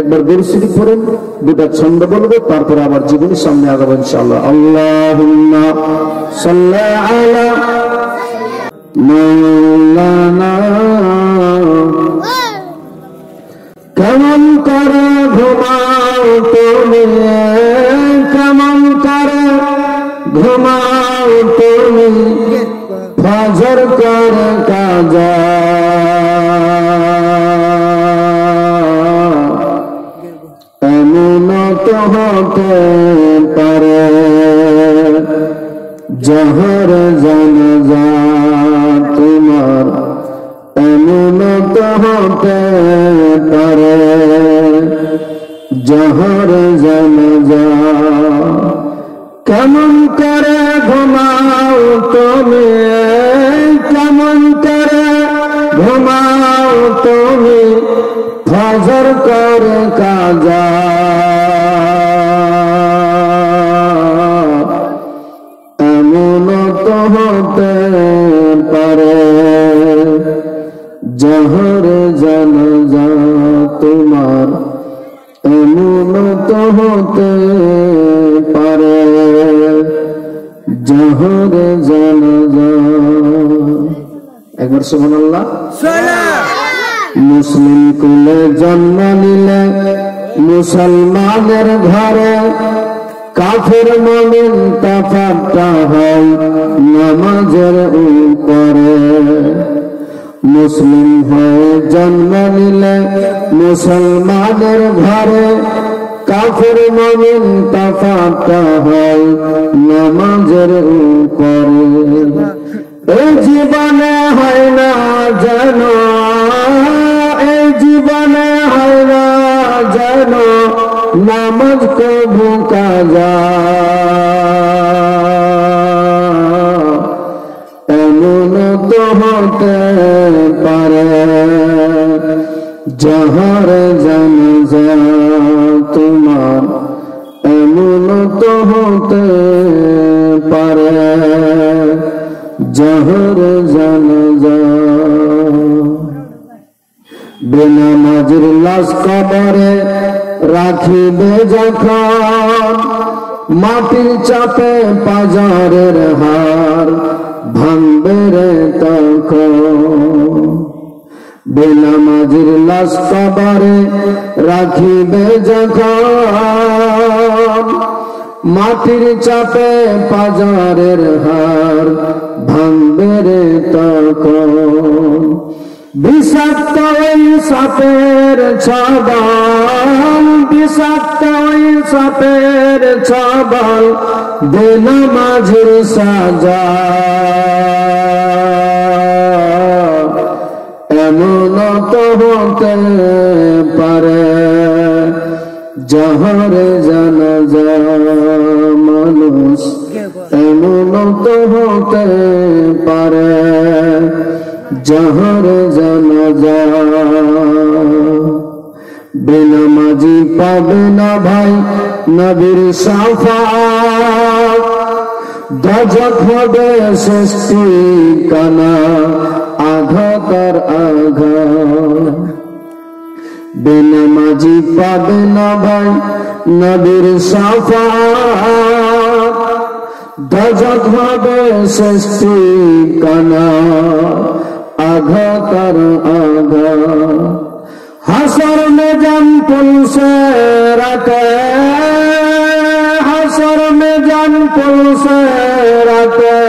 একবার দুরূদ শরীফ পড়েন, দুটা ছন্দ বলবো, তারপরে আবার জীবনের সামনে আগাবো ইনশাআল্লাহ। আল্লাহুম্মা সাল্লি আলা মাওলানা। কেমন করে ঘুমাও তুমি, কেমন করে ঘুমাও তুমি, ফজর করে কাজা। এমন তো হতে পারে জহর জানাজা তোমার, এমন তো হতে পারে জহর জানাজা। কেমন করে ঘুমাও তুমি, কেমন করে ঘুমাও তুমি, ফজর করে কাজা। এমন তো হতে পারে জহর জানাজা তোমার, এমন তো হতে পারে জহর জানাজা। একবার সুবহানাল্লাহ। মুসলিম কুলে জন্ম নিলে মুসলমানের ঘরে, কাফের মুমিন তফাৎটা হয় নামাজের উপরে। মুসলিম হয়ে জন্ম নিলে মুসলমানের ঘরে, কাফের মুমিন তফাৎটা হয় নামাজের উপরে। এই জীবনে হয় না যেন, এই জীবনে হয় না যেন নামাজ কবু কাজা। এমন তো হতে পারে জহর জানাজা তোমার, এমন তো হতে পারে জহর জানাজা। বেনামাজির লাশ কবরে রাখিবে যখন, মাটির চাপে পাজারের হার ভাঙবে রে তখন। বেনামাজির লাশ কবরে রাখিবে যখন, মাটির চাপে পাজারের হার ভাঙবে রে তখন। বিষাক্ত ওই সাপের ছবল, বিষাক্ত ওই সাপের ছবল, বেনামাজির সাজা। এমন তো হতে পারে জহর জানাজা মানুষ, এমন তো হতে পারে জহর জানাজা। বেনামাজি পাবে না ভাই নবীর শাফাত, দোজখ হবে শেষ ঠিকানা আঘাতার আঘাত। বেনামাজি পাবে না ভাই নবীর শাফাত, দোজখ হবে শেষ ঠিকানা আঘাতার আঘাত। হাসর में जम पुलसे रखे, হাসর में जम पुलसे रखे,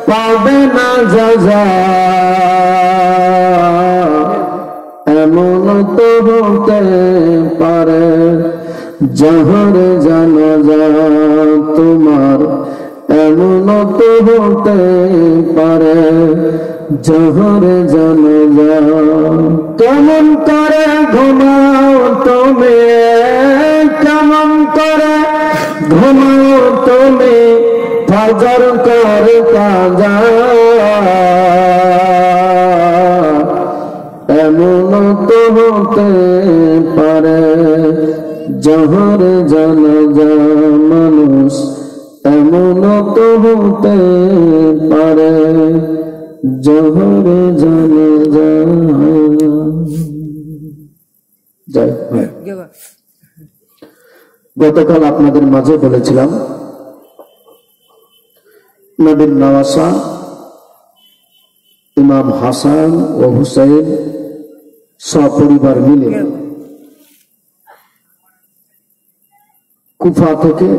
পাবে না যাজা। এমন তো হতে পারে জহর জানাজা তোমার, এমন তো হতে পারে জহর জানাজা। কেমন করে ঘুমাও তুমি, কেমন করে ঘুমাও তুমি, ফজর করে কাজা। এমন তো হতে পারে জহর জানাজা মানুষ, এমন তো হতে পারে জহর জানাজা। জয় গতকাল আপনাদের মাঝে বলেছিলাম নবীর নওয়াসা ইমাম হাসান ও হুসাইন সপরিবার মিলে কুফা থেকে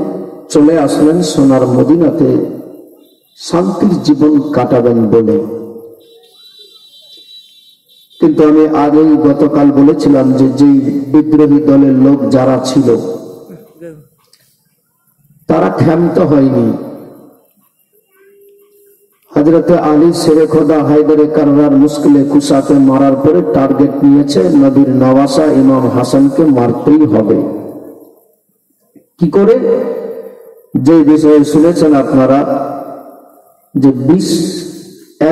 চলে আসলেন সোনার মদিনাতে শান্তির জীবন কাটাবেন বলে। কিন্তু আমি আগেই গতকাল বলেছিলাম যে যেই বিদ্রোহী দলের লোক যারা ছিল তারা ক্ষান্ত হয়নি। হযরতে আলী শেরে খোদা হায়দারে কাররার মুশকিলে কুসাকে মারার পরে টার্গেট নিয়েছে নবীর নওয়াসা ইমাম হাসানকে মারতেই হবে। কি করে? যে বিষয়ে শুনেছেন আপনারা যে বিষ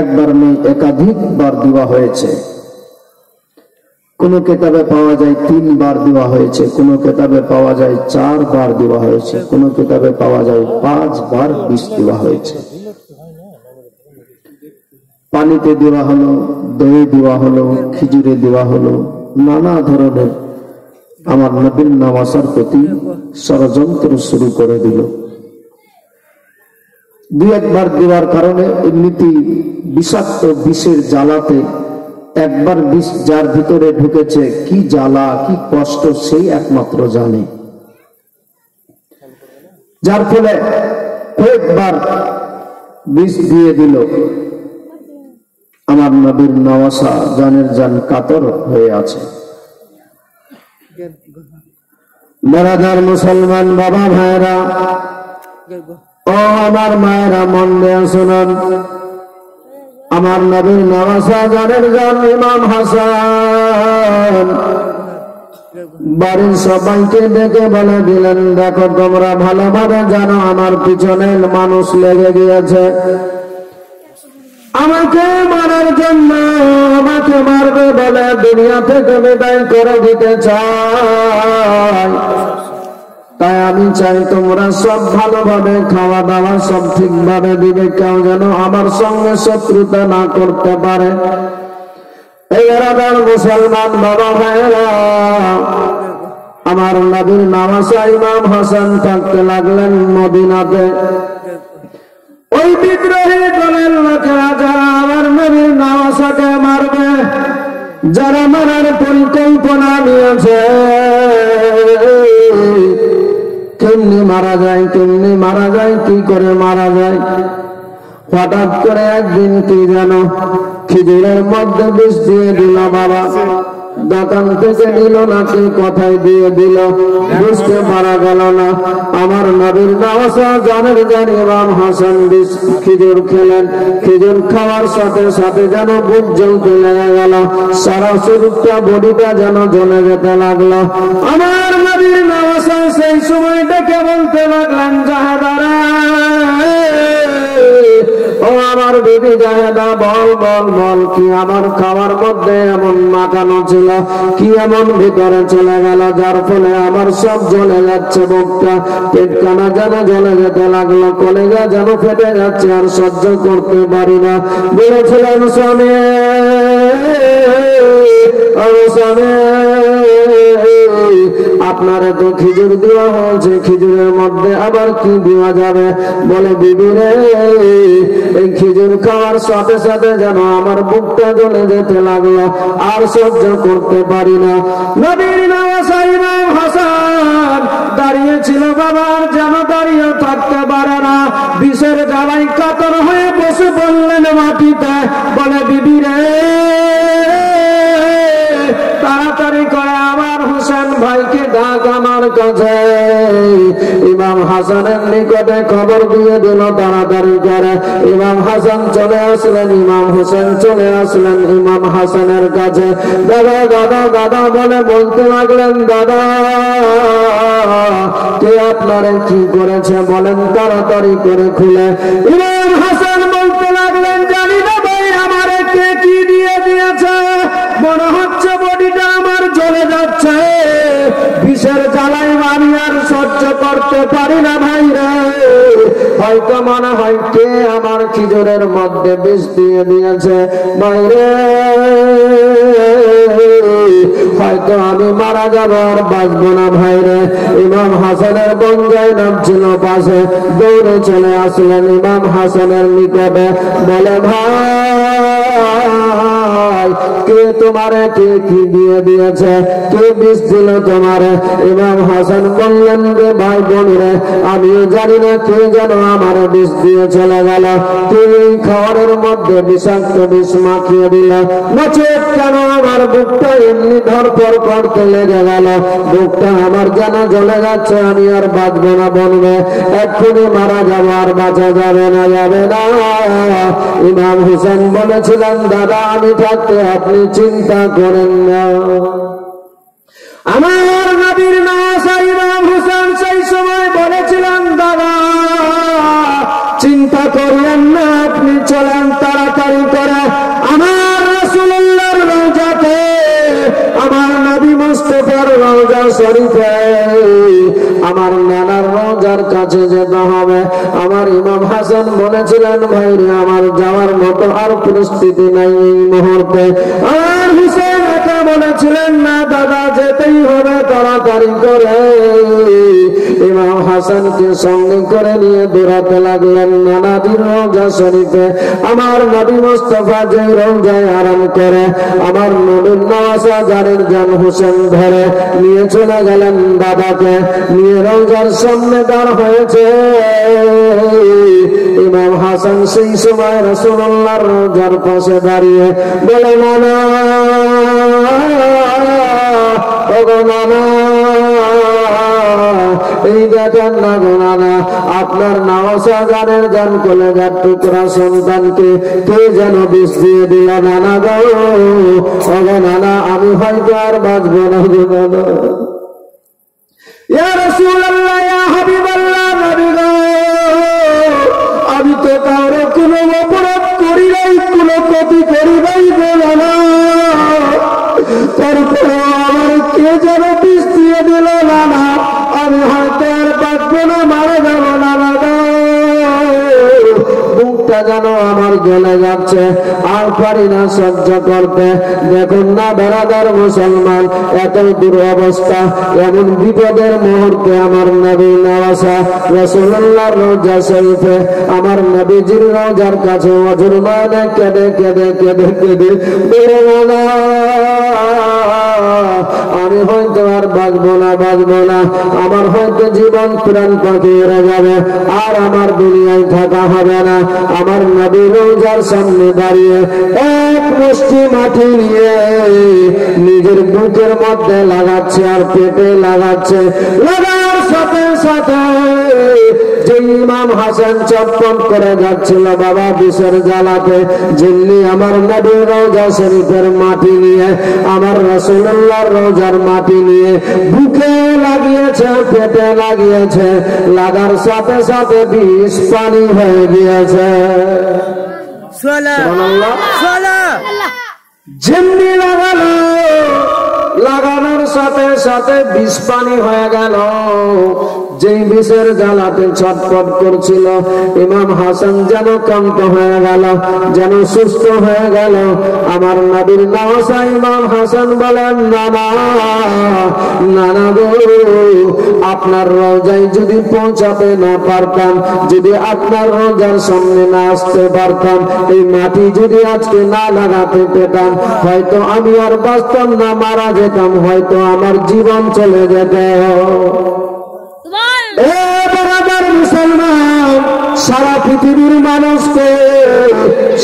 একবার নয় একাধিকবার দেওয়া হয়েছে। কোন কিতাবে পাওয়া যায় 3 বার দেওয়া হয়েছে, কোন কিতাবে পাওয়া যায় 4 বার দেওয়া হয়েছে, কোন কিতাবে পাওয়া যায় 5 বার বিষ দেওয়া হয়েছে। পানিতে দেওয়া হলো, দই দেওয়া হলো, খিজুরে দেওয়া হলো, নানা ধরনের আমার নবীর নওয়াসার প্রতি ষড়যন্ত্র শুরু করে দিল। 2-1 বার দেওয়ার কারণে এমনিতে বিষাক্ত বিষের জ্বালাতে একবার বিষ যার ভিতরে ঢুকেছে কি জ্বালা কি কষ্ট সেই একমাত্র জানে। যার ফলে কয়েকবার বিষ দিয়ে দিল। আমার নবীর নওয়াসা জানের জান কাতর হয়ে আছে। বেরাদার মুসলমান বাবা ভাইরা ও আমার মায়েরা মন দিয়ে শুনুন, আমার নবীর নওয়াসা জানের জান ইমাম হাসান বাড়ির সবাইকে ডেকে বলে দিলেন, দেখো তোমরা ভালোভাবে জানো আমার পিছনে মানুষ লেগে গিয়েছে আমাকে মারার জন্য, আমাকে মারবে বলে দুনিয়া থেকে বিদায় করে দিতে চাই। তাই আমি চাই তোমরা সব ভালোভাবে খাওয়া দাওয়া সব ঠিকভাবে দিবে, কেউ যেন আমার সঙ্গে শত্রুতা না করতে পারে। এই এলাকার মুসলমান বাবা ভাইয়েরা, আমার নবীর নওয়াসা ইমাম হাসান থাকতে লাগলেন মদিনাতে। ওই বিদ্রোহী দলের লোকেরা যারা আমার নবীর নওয়াসাকে মারবে, যারা মারার পরিকল্পনা নিয়েছে, কেমনি মারা যায়, কেমনি মারা যায়, কি করে মারা যায়। হঠাৎ করে একদিন কি যেন খিজুরের মধ্যে বিষ দিয়ে দিল। বাবা দোকান থেকে দিল নাকি কোথায় দিয়ে দিল, বুঝতে পারা গেল না। আমার নবীর নওয়াসা জানের জান ইমাম হাসান বিষ খিজুর খেলেন। খিজুর খাওয়ার সাথে সাথে যেন বুক জ্বলতে লেগে গেল, সারা শরীরটা বডিটা যেন জ্বলে যেতে লাগলো। আমার নবীর নওয়াসা সেই সময়টাকে বলতে লাগলেন, জাহেদারা ও আমার বিবি জাহেদা, বল বল বল, কি আমার খাওয়ার মধ্যে এমন মাখানো ছিল, কি এমন ভিতরে চলে গেল যার ফলে আমার সব জ্বলে যাচ্ছে, বুকটা পেটখানা যেন জ্বলে যেতে লাগলো, কলেজা যেন ফেটে যাচ্ছে, আর সহ্য করতে পারি না। বলেছিলেন স্বামী, স্বামী আপনারে তো খিজুর দেওয়া হয়েছে, খিজুরের মধ্যে আবার কি দেওয়া যাবে? বলে বিবি রে, এই খিজুর খাওয়ার সাথে সাথে যেন আমার বুকটা জ্বলে যেতে লাগলো, আর সহ্য করতে পারি না। নবীর নওয়াসা ইমাম হাসান দাঁড়িয়েছিল বাবার, যেন দাঁড়িয়ে থাকতে পারে না, বিষের জ্বালায় কাতর হয়ে বসে পড়লেন মাটিতে। বলে বিবি রে, তাড়াতাড়ি করে আমার হোসেন ভাইকে ডাক আমার কাছে। ইমাম হাসানের নিকটে খবর দিয়ে দিল তাড়াতাড়ি করে। ইমাম হাসান চলে আসলেন, ইমাম হোসেন চলে আসলেন ইমাম হাসানের কাছে। দাদা দাদা দাদা বলে বলতে লাগলেন, দাদা কে আপনারে কি করেছে বলেন তাড়াতাড়ি করে খুলে। ইমাম হাসান বলতে লাগলেন, জানি না ভাই আমারে কে কি দিয়ে দিয়েছে, মনে হচ্ছে বডিটা আমার জ্বলে যাচ্ছে, বিষের জ্বালাই আমি আর সহ্য করতে পারি না ভাই রে। হয়তো মনে হয় কে আমার খিজুরের মধ্যে বিষ দিয়ে দিয়েছে ভাই রে। হয়তো আমি মারা যাব আর বাঁচবো না ভাইরে। ইমাম হাসানের বোন জাইনাব ছিল পাশে, দৌড়ে চলে আসলেন ইমাম হাসানের নিকটে, বলে ভাই কে তোমারে কে কি দিয়ে দিয়েছে, কে বিষ দিল তোমারে? ইমাম হাসান বললেন রে ভাই বোন রে, আমিও জানি না, কে যেন আমার বিষ দিয়ে চলে গেল। তুমি খাবারের মধ্যে বিষাক্ত বিষ মাখিয়ে দিল, নচেত কেন আমার বুকটা এমনি ধরপর করতে লেগে গেল? বুকটা আমার যেন জ্বলে যাচ্ছে, আমি আর বাঁচবো না বলবে, এক্ষুনি মারা যাবো, আর বাঁচা যাবে না, যাবে না। ইমাম হুসেন বলেছিলেন দাদা আমি থাকতে আপনি চিন্তা করেন না। আমার নবীর নওয়াজ ইমাম হুসেন সেই সময় বলেছিলেন দাদা চিন্তা করেন না, আপনি চলেন তাড়াতাড়ি করে আমার রাসূলুল্লাহর রওজাতে, আমার নবী মুস্তাফার রওজা শরীফে, আমার নানার রওজার কাছে যেতে হবে। আমার ইমাম হাসান বলেছিলেন ভাইরে আমার যাওয়ার মতো আর পরিস্থিতি নাই এই মুহূর্তে। আর হুসেন এটা বলেছিলেন না দাদা যেতেই হবে তাড়াতাড়ি করে। ইমাম হাসানকে সঙ্গে করে নিয়ে বেরোতে লাগলেন নানাদির রওজা শরীফে। আমার নবী মুস্তাফা যে রওজায় আরাম করে, আমার নবীর নওয়াজা জানের জান হুসেন ধরে নিয়ে চলে গেলেন দাদাকে নিয়ে রওজার সামনে দাঁড় হয়েছে। ইমাম হাসান সেই সময় রাসূলুল্লাহর রওজার পাশে দাঁড়িয়ে বলে নানা ওগো নানা, এই দেখেন না গো নানা, আপনার নওয়াজা জানের জান কলেজার টুকরা সন্তানকে কে যেন বিষ দিয়ে দিল নানা গো। ওগো নানা আমি হয়তো আর বাঁচবো না গো নানা। ইয়া রাসূলুল্লাহ ইয়া হাবিবাল্লাহ নবী গো, আমি তো কারো কোনো অপরাধ করি নাই, কোনো ক্ষতি করি নাই গো নানা, তারপরে আমার কে যেন বিষ দিয়ে দিল নানা, আমি হয়তো আর বাঁচবো না, মারা যাবো নানা গো। বুকটা যেন আমার জ্বলে যাচ্ছে, আর পারি না সহ্য করতে। দেখুন না বেরাদার মুসলমান, এত দুরবস্থা, এমন বিপদের মুহূর্তে আমার নবী নওয়াজা রাসূলুল্লাহর রওজা শরীফে, আমার নবীজির রওজার কাছে অঝর নয়নে কেঁদে কেঁদে কেঁদে কেঁদে বলে না আমি হয়তো আর বাঁচবো না, বাঁচবো না, আমার হয়তো জীবন প্রাণ পাখি উড়ে যাবে, আর আমার দুনিয়ায় থাকা হবে না। আমার নবীর রওজার সামনে দাঁড়িয়ে এক মুষ্টি মাটি নিয়ে নিজের বুকের মধ্যে লাগাচ্ছে আর পেটে লাগাচ্ছে, লাগার সাথে সাথে যে ইমাম হাসান চটপট করে যাচ্ছিল বাবা বিষের জ্বালাতে, যেমনি আমার নবীর রওজা শরীফের মাটি নিয়ে, আমার রাসূলুল্লাহর রওজার মাটি নিয়ে বুকে লাগিয়েছে, পেটে লাগিয়েছে, লাগার সাথে সাথে বিষ পানি হয়ে গিয়েছে। যেমনি লাগালো, লাগানোর সাথে সাথে বিষ পানি হয়ে গেল। যেই বিষের জ্বালাতে ছটফট করছিল ইমাম হাসান যেন ক্লান্ত হয়ে গেল, যেন সুস্থ হয়ে গেল। আমার নবীর নওয়াজা ইমাম হাসান বলেন নানা নানা গো, আপনার রওজায় যদি পৌঁছাতে না পারতাম, যদি আপনার রওজার সামনে না আসতে পারতাম, এই মাটি যদি আজকে না লাগাতে পেতাম, হয়তো আমি আর বাঁচতাম না, মারা যেতাম, হয়তো আমার জীবন চলে যেত। মুসলমান সারা পৃথিবীর মানুষকে,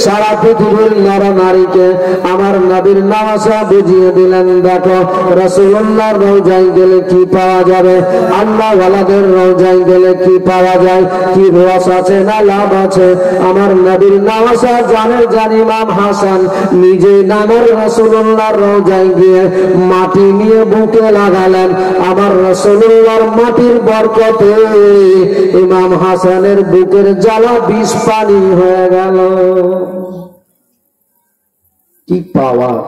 সারা পৃথিবীর নর নারীকে আমার নবীর নওয়াজা বুঝিয়ে দিলেন দেখো রাসূলুল্লাহর রওজায় গেলে কি পাওয়া যাবে, আল্লাহ ওয়ালাদের রওজায় গেলে কি পাওয়া যায়, কি রস আছে না লাভ আছে। আমার নবীর নওয়াজা জানের জান ইমাম হাসান নিজে নামের রাসূলুল্লাহর রওজায় গিয়ে মাটি নিয়ে বুকে লাগালেন। আমার রাসূলুল্লাহর মাটির বরকতে ইমাম হাসানের বুকের জ্বালা বিষ পানি হয়ে গেল। কি পাওয়ার!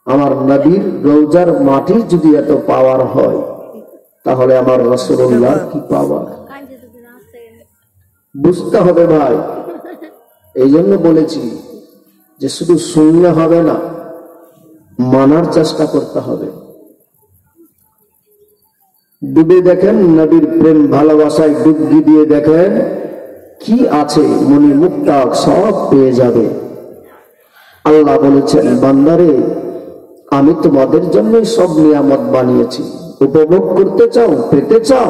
আমার নবীর রওজার মাটির যদি এত পাওয়ার হয়, তাহলে আমার রাসূলুল্লাহর কি পাওয়ার বুঝতে হবে ভাই। এই জন্য বলেছি যে শুধু শুনলে হবে না, মানার চেষ্টা করতে হবে। ডুবে দেখেন নবীর প্রেম ভালোবাসায় ডুবকি দিয়ে দেখেন কি আছে, মনি মুক্তা সব পেয়ে যাবে। আল্লাহ বলেছেন, বান্দারে আমি তোমাদের জন্য সব নিয়ামত বানিয়েছি, উপভোগ করতে চাও, পেতে চাও,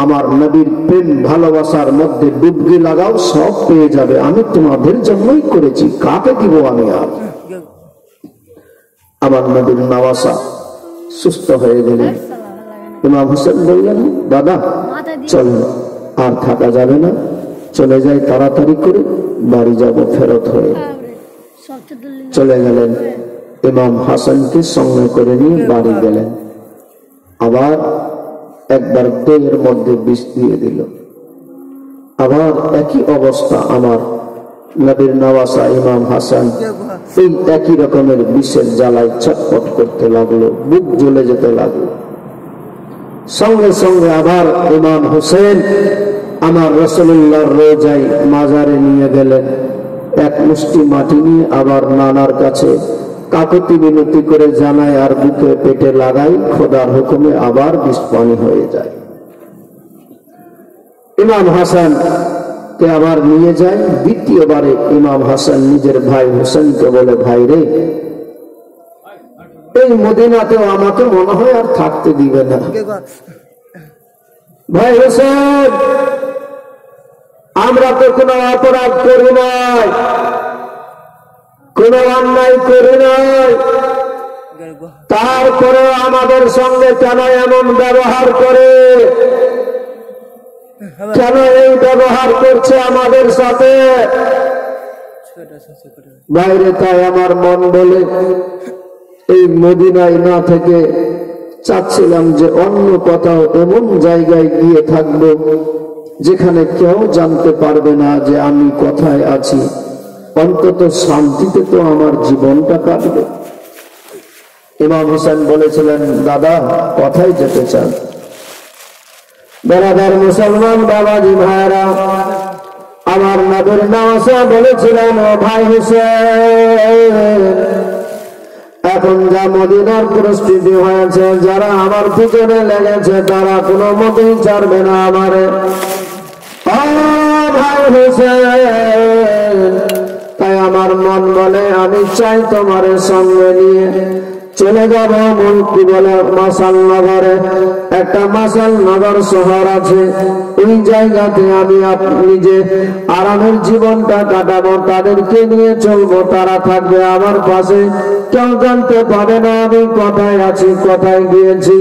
আমার নবীর প্রেম ভালোবাসার মধ্যে ডুবকি লাগাও, সব পেয়ে যাবে। আমি তোমাদের জন্যই করেছি, কাকে দিব আমি আর? আমার নবীর নওয়াসা সুস্থ হয়ে গেলেন। ইমাম হোসেন বললেন, দাদা চল, আর থাকা যাবে না, চলে যাই তাড়াতাড়ি করে, বাড়ি যাব ফেরত হয়ে। চলে গেলেন, ইমাম হাসানকে সঙ্গে করে নিয়ে বাড়ি গেলেন। আবার একবার দেহের মধ্যে বিষ দিয়ে দিল। আবার একই অবস্থা, আমার নবীর নওয়াসা ইমাম হাসান এই একই রকমের বিষের জ্বালায় ছটফট করতে লাগলো, বুক জ্বলে যেতে লাগলো। সঙ্গে সঙ্গে আবার ইমাম হোসেন আমার রাসূলুল্লাহর রোজায় মাজারে নিয়ে গেলেন। এক মুষ্টি মাটি নিয়ে আবার নানার কাছে কাকুতি মিনতি করে জানায় আর বুকে পেটে লাগাই, খোদার হুকুমে আবার বিষ পানি হয়ে যায়। ইমাম হাসান কে আবার নিয়ে যায়। দ্বিতীয়বারে ইমাম হাসান নিজের ভাই হোসেনকে বলে, ভাই রে, এই মদিনাতেও আমাকে মনে হয় আর থাকতে দিবে না। ভাই হোসেন, আমরা তো কোনো অপরাধ করি নাই, কোনো অন্যায় করি নাই, তারপরে আমাদের সঙ্গে কেন এমন ব্যবহার করে, কেন এই ব্যবহার করছে আমাদের সাথে? বাইরে তাই আমার মন বলে এই মদিনায় না থেকে চাচ্ছিলাম যে অন্য কোথাও এমন জায়গায় গিয়ে থাকবো যেখানে কেউ জানতে পারবে না যে আমি কোথায় আছি, অন্তত শান্তিতে তো আমার জীবনটা কাটবে। ইমাম হোসেন বলেছিলেন, দাদা কোথায় যেতে চান? বেড়াদার মুসলমান বাবাজি ভাইরা, আমার নবীর নওয়াসা বলেছিলেন, ও ভাই হোসেন, এখন যা মদিনার পরিস্থিতি হয়েছে, যারা আমার পিছনে লেগেছে তারা কোনো মতেই ছাড়বে না আমারে। ভাই হোসেন, তাই আমার মন বলে আমি চাই তোমার সঙ্গে নিয়ে চলে যাব মুলকি বলে মাসাল নগরে। একটা মাসাল নগর শহর আছে, ওই জায়গাতে আমি নিজে আরামের জীবনটা কাটাবো, তাদেরকে নিয়ে চলবো, তারা থাকবে আমার পাশে, কেউ জানতে পারে না আমি কোথায় আছি, কোথায় গিয়েছি।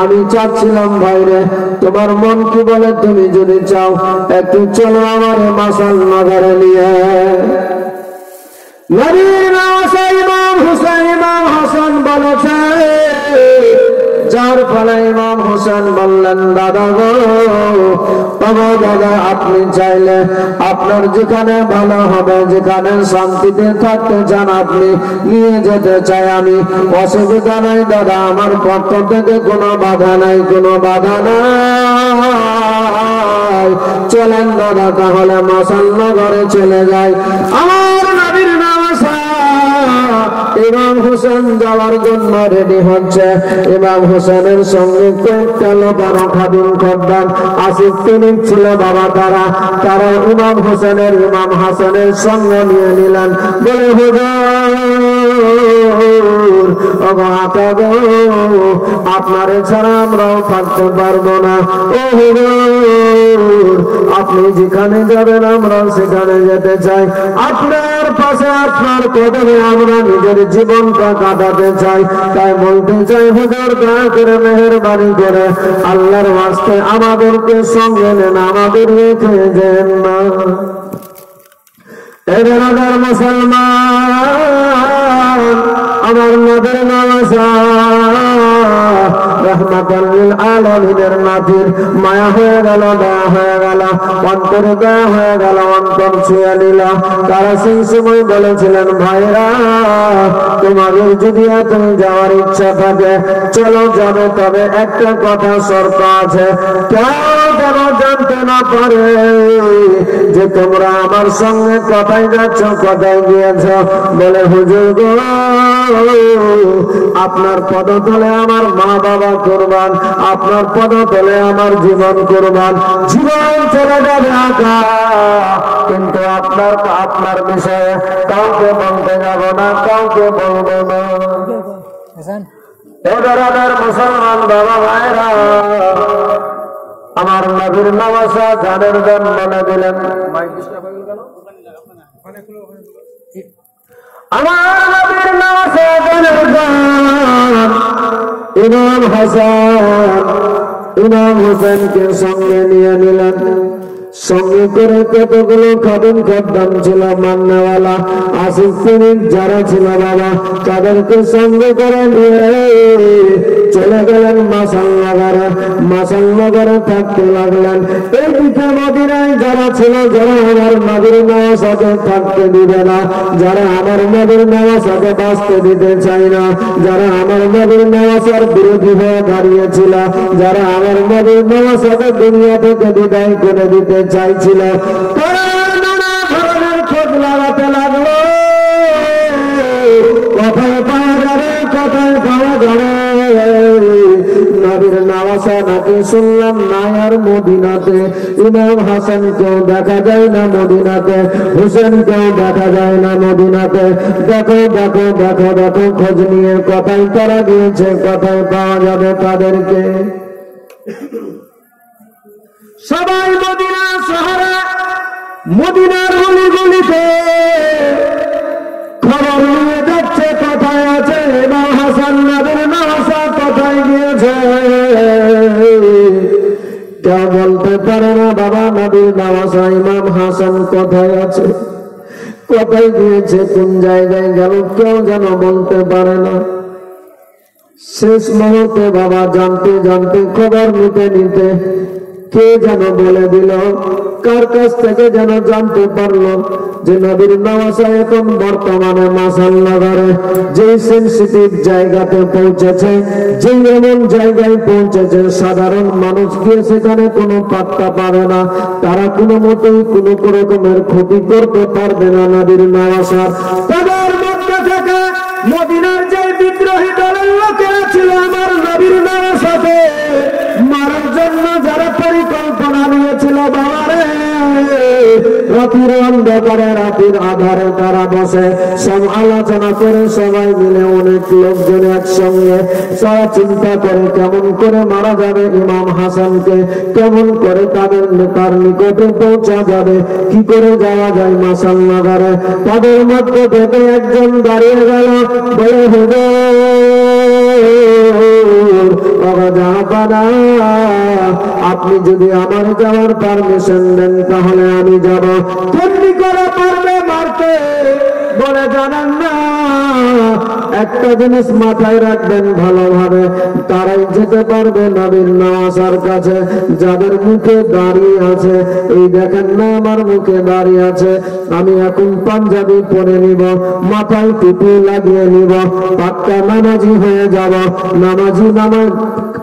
আমি চাচ্ছিলাম ভাইরে, তোমার মন কি বলে, তুমি যদি চাও একটু চলো আমার মাসাল নগরে নিয়ে। ইমাম হাসান বলেছে, যার ফলে ইমাম হোসেন বললেন, দাদা গো, দাদা আপনি চাইলে আপনার যেখানে ভালো হবে, যেখানে শান্তিতে থাকতে চান আপনি নিয়ে যেতে চাই আমি, অসুবিধা নাই দাদা, আমার পক্ষ থেকে কোনো বাধা নাই, কোনো বাধা নাই। চলেন দাদা তাহলে মাসাল নগরে চলে যাই। আমার নবীর নওয়াসা ইমাম হোসেন যাওয়ার জন্য রেডি হচ্ছে। ইমাম হোসেনের সঙ্গে কয়েকটা লোক আরো খাদিম করদার আসিফ তৈনিক ছিল বাবা, তারা ইমাম হাসানের সঙ্গে নিয়ে নিলেন। বলে হুজুর, আপনার ছাড়া আমরাও থাকতে পারবো না। ও হুজুর, আপনি যেখানে যাবেন আমরা সেখানে যেতে চাই, আপনার পাশে আপনার কদমে আমরা নিজের জীবনটা কাটাতে চাই। তাই বলতে চাই হুজুর, দয়া করে মেহেরবানি করে আল্লাহর ওয়াস্তে আমাদেরকে সঙ্গে নেন, আমাদের রেখে দেন না। এবার মুসলমান, আমার নবীর নওয়াসা রাহমাতাল লিল আলামিনের মাটির মায়া হয়ে গেল, দয়া হয়ে গেল, অন্তরে দয়া হয়ে গেল, অন্তর ছুঁয়ে নিল। তারা সেই সময় বলেছিলেন, ভাইরা তোমাদের যদি তুমি যাওয়ার ইচ্ছা থাকে চলো যাবে, তবে একটা কথা শর্ত আছে, কেউ যেন জানতে না পারে যে তোমরা আমার সঙ্গে কোথায় যাচ্ছ, কোথায় গিয়েছ। বলে হুজুর গো, আপনার পদতলে আমার মা বাবা কুরবান, আপনার পদতলে আমার জীবন কুরবান। জীবন চলে যাবে আকা, কিন্তু আপনার বিষয়ে কাউকে বলতে যাব না, কাউকে বলবো না। এবার আমার মুসলমান বাবা ভাইরা, আমার নবীর নওয়াজা গানের গান বলে দিলেন। আমার নবীর নওয়াজা গানের গান ইমাম হাসান ইমাম হোসেনকে সঙ্গে নিয়ে নিলেন। সঙ্গে করে কতগুলো খাদিম খদ্দাম ছিল, মান্নাওয়ালা আসিফ প্রেমিক যারা ছিল বাবা, তাদেরকে সঙ্গে করে নিয়ে চলে গেলেন মাসালনগরে। মাসালনগরে থাকতে লাগলেন। এইদিকে মদিনায় যারা ছিল, যারা আমার নবীর নওয়াজাকে থাকতে দিবে না, যারা আমার নবীর নওয়াজাকে বাঁচতে দিতে চায় না, যারা আমার নবীর নওয়াজার বিরোধী হয়ে দাঁড়িয়েছিল, যারা আমার নবীর নওয়াজাকে দুনিয়া থেকে বিদায় করে দিতে চাইছিল, তারা নানা ধরনের খোঁজ লাগাতে লাগলো। কোথায় পাওয়া যাবে, কোথায় পাওয়া যাবে। নবীর নওয়াজা নাকি শুনলাম নাই আর মদিনাতে। ইমাম হাসান কেউ দেখা যায় না মদিনাতে, হুসেন কেউ দেখা যায় না মদিনাতে। দেখো দেখো দেখো দেখো খোঁজ নিয়ে কোথায় তারা গিয়েছে, কোথায় পাওয়া যাবে তাদেরকে। সবাই মদিনা শহরে, মদিনার গলি গলিতে খবর নিয়ে যাচ্ছে কোথায় আছে ইমাম হাসান, নবীর নওয়াজা কোথায় গিয়েছে। কেউ বলতে পারে না বাবা নবীর নওয়াজা ইমাম হাসান কোথায় আছে, কোথায় গিয়েছে, কোন জায়গায় গেল, কেউ যেন বলতে পারে না। শেষ মুহূর্তে বাবা জানতে জানতে, খবর নিতে নিতে কে যেন বলে দিল, কার কাছ থেকে যেন জানতে পারলো যে নবীর নওয়াজা এখন বর্তমানে মাসালনগরে যে সেনসিটিভ জায়গাতে পৌঁছেছে, যে এমন জায়গায় পৌঁছেছে সাধারণ মানুষ গিয়ে সেখানে কোনো পাত্তা পাবে না, তারা কোনো মতেই কোনো রকমের ক্ষতি করতে পারবে না নবীর নওয়াজা। তাদের মধ্যে থেকে মদিনার যে বিদ্রোহী দলের লোকেরা ছিল আমার নবীর নওয়াজাকে মারার জন্য যারা পরিকল্পনা নিয়েছিল বাবারে, রাতের অন্ধকারে রাতের আধারে তারা বসে সব আলোচনা করে, সবাই মিলে অনেক লোকজন একসঙ্গে তারা চিন্তা করে কেমন করে মারা যাবে ইমাম হাসানকে, কেমন করে তার নিকটে পৌঁছা যাবে, কি করে যাওয়া যায় মাসালনগরে। তাদের মধ্যে থেকে একজন দাঁড়িয়ে গেল, বলে আপনি যদি আমার যাওয়ার পারমিশন দেন তাহলে আমি যাব। কেমনি করে পারবে মারতে বলে জানেন না। একটা জিনিস মাথায় রাখবেন ভালোভাবে, তারাই যেতে পারবে নবীর নওয়াজার কাছে যাদের মুখে দাঁড়িয়ে আছে। এই দেখেন না আমার মুখে দাঁড়িয়ে আছে, আমি এখন পাঞ্জাবি পরে নিব, মাথায় টুপি লাগিয়ে নিব, পাক্কা নামাজি হয়ে যাব।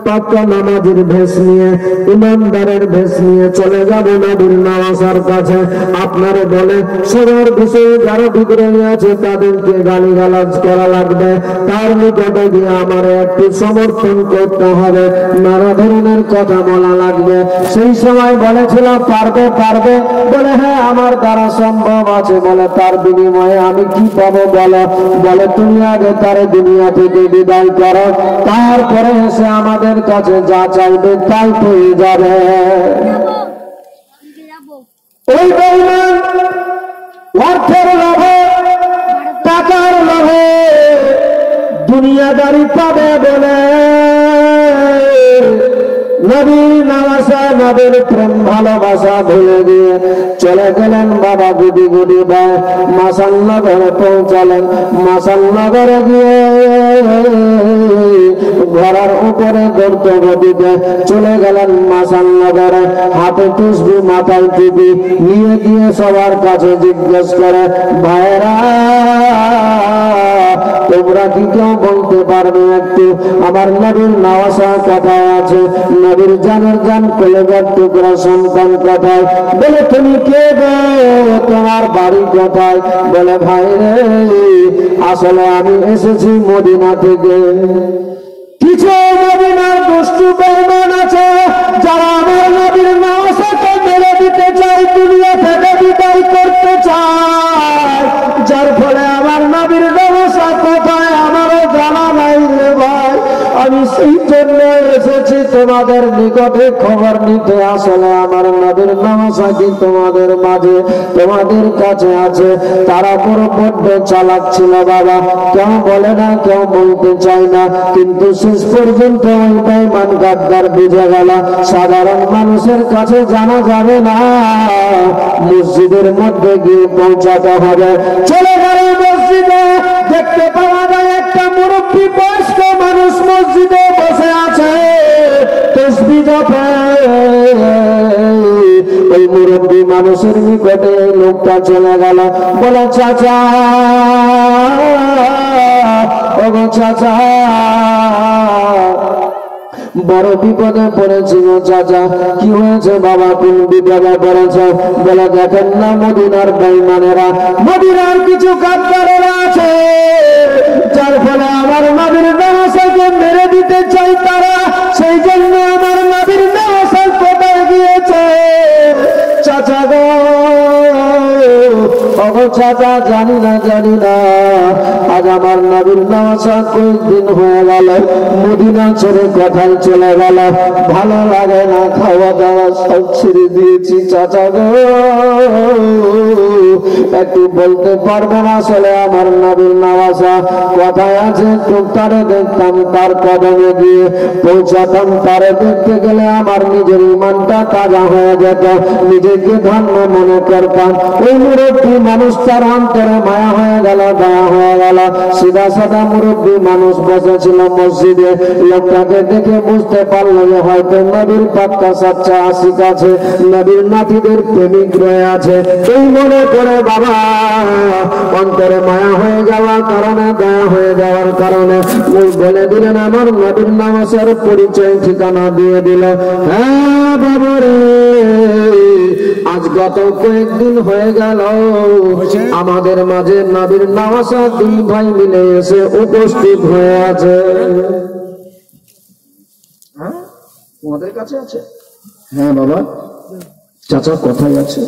পাক্কা নামাজির ভেষ নিয়ে, ইমানদারের ভেষ নিয়ে চলে যাব নবীর নওয়াজার কাছে। আপনারা বলে সবার বিষয়ে যারা বিগ্রহী আছে তাদেরকে গালিগালাজ করা লাগবে, তার নিকটে গিয়ে আমার একটু সমর্থন করতে হবে, নানা ধরনের কথা বলা লাগবে। সেই সময় বলেছিল পারবে পারবে, বলে হ্যাঁ আমার দ্বারা সম্ভব আছে। বলে তার বিনিময়ে আমি কি পাবো বলো। বলে তুমি আগে তারে দুনিয়া থেকে বিদায় করো, তারপরে এসে আমাদের কাছে যা চাইবে তাই পেয়ে যাবে। ওই বেঈমান অর্থের লোভে, টাকার লোভে, দুনিয়াদারি পাবে বলে নবীর নওয়াজা, নবীর প্রেম ভালোবাসা ভুলে গিয়ে চলে গেলেন বাবা গুদি গুদি ভাই মাসালনগরে পৌঁছালেন। মাসালনগরে গিয়ে ঘোড়ার উপরে দৌড়তে গদিতে চলে গেলেন মাসালনগরে। হাতে তুসবি, মাথায় টুপি নিয়ে গিয়ে সবার কাছে জিজ্ঞেস করে, ভাইরা তোমরা কি কেউ বলতে পারবে একটু আমার নবীর নওয়াজা কোথায় আছে? নবীর জানের জান কলেজার টুকরা সন্তান কোথায়? বলে তুমি কে গো, তোমার বাড়ি কোথায়? বলে ভাই রে, আসলে আমি এসেছি মদিনা থেকে। কিছু মদিনার দুষ্টু বেঈমান আছে যারা আমার নবীর নওয়াজাকে মেরে দিতে চায়, দুনিয়া থেকে বিদায় করতে চায়, যার ফলে আমার নবীর নওয়াজা কোথায় আমারও জানা নাই রে ভাই। আমি সেই জন্য এসেছি তোমাদের নিকটে খবর নিতে। আসলে আমার নবীর নওয়াজা কি তোমাদের মাঝে, তোমাদের কাছে আছে? তারা পুরো বড্ড চালাক ছিল বাবা, কেউ বলে না, কেউ বলতে চায় না, কিন্তু শেষ পর্যন্ত ওই বেঈমান গাদ্দার বুঝে গেল সাধারণ মানুষের কাছে জানা যাবে না, মসজিদের মধ্যে গিয়ে পৌঁছাতে হবে। চলে গেল মসজিদে, দেখতে পাওয়া যায় একটা মুরব্বী বয়স্ক মানুষ মসজিদে বসে আছে তাসবিহ জপে। ওই মুরব্বী মানুষের নিকটে লোকটা চলে গেল, বলে চাচা, ও চাচা, বড় বিপদে পড়েছি গো চাচা। কি হয়েছে বাবা, কোন বিপদে পড়েছে? বলে দেখেন না, মদিনার বেঈমানেরা, মদিনার কিছু গাদ্দারেরা আছে, যার ফলে আমার নবীর নওয়াজাকে মেরে দিতে চাই তারা। সেই জন্য আমার নবীর নওয়াজা কোথায় গিয়েছে? চাচা গো, ও চাচা, জানি না, জানি না। আজ আমার নবীর নওয়াজা কয়েকদিন হয়ে গেল মদিনা ছেড়ে কোথায় চলে গেল, ভালো লাগে না, খাওয়া দাওয়া সব ছেড়ে দিয়েছি। চাচা গো, একটু বলতে পারবেন আসলে আমার নবীর নওয়াজা কোথায় আছে? একটু তারে দেখতাম, তার কদমে গিয়ে পৌঁছাতাম। তারে দেখতে গেলে আমার নিজের ইমানটা তাজা হয়ে যেত, নিজেকে ধন্য মনে করতাম। ওই মুরব্বী মানুষটার অন্তরে মায়া হয়ে গেল, দয়া হয়ে গেল। সিধা সাদা মুরব্বী মানুষ বসেছিল মসজিদে, লোকটাকে দেখে বুঝতে পারলো যে হয়তো নবীর পাক্কা সাচ্চা আশিক আছে, নবীর নাতিদের প্রেমিক রয়ে আছে। এই মনে করে বাবা অন্তরে মায়া হয়ে যাওয়ার কারণে, দয়া হয়ে যাওয়ার কারণে বলে দিলেন, আমার নবীর নওয়াজার পরিচয় ঠিকানা দিয়ে দিল। হ্যাঁ বাবা রে, আজ গত কয়েকদিন হয়ে গেল আমাদের মাঝে নবীর নওয়াজা দুই ভাই মিলে এসে উপস্থিত হয়ে আছে। তোমাদের কাছে আছে? হ্যাঁ বাবা। চাচা কোথায় আছে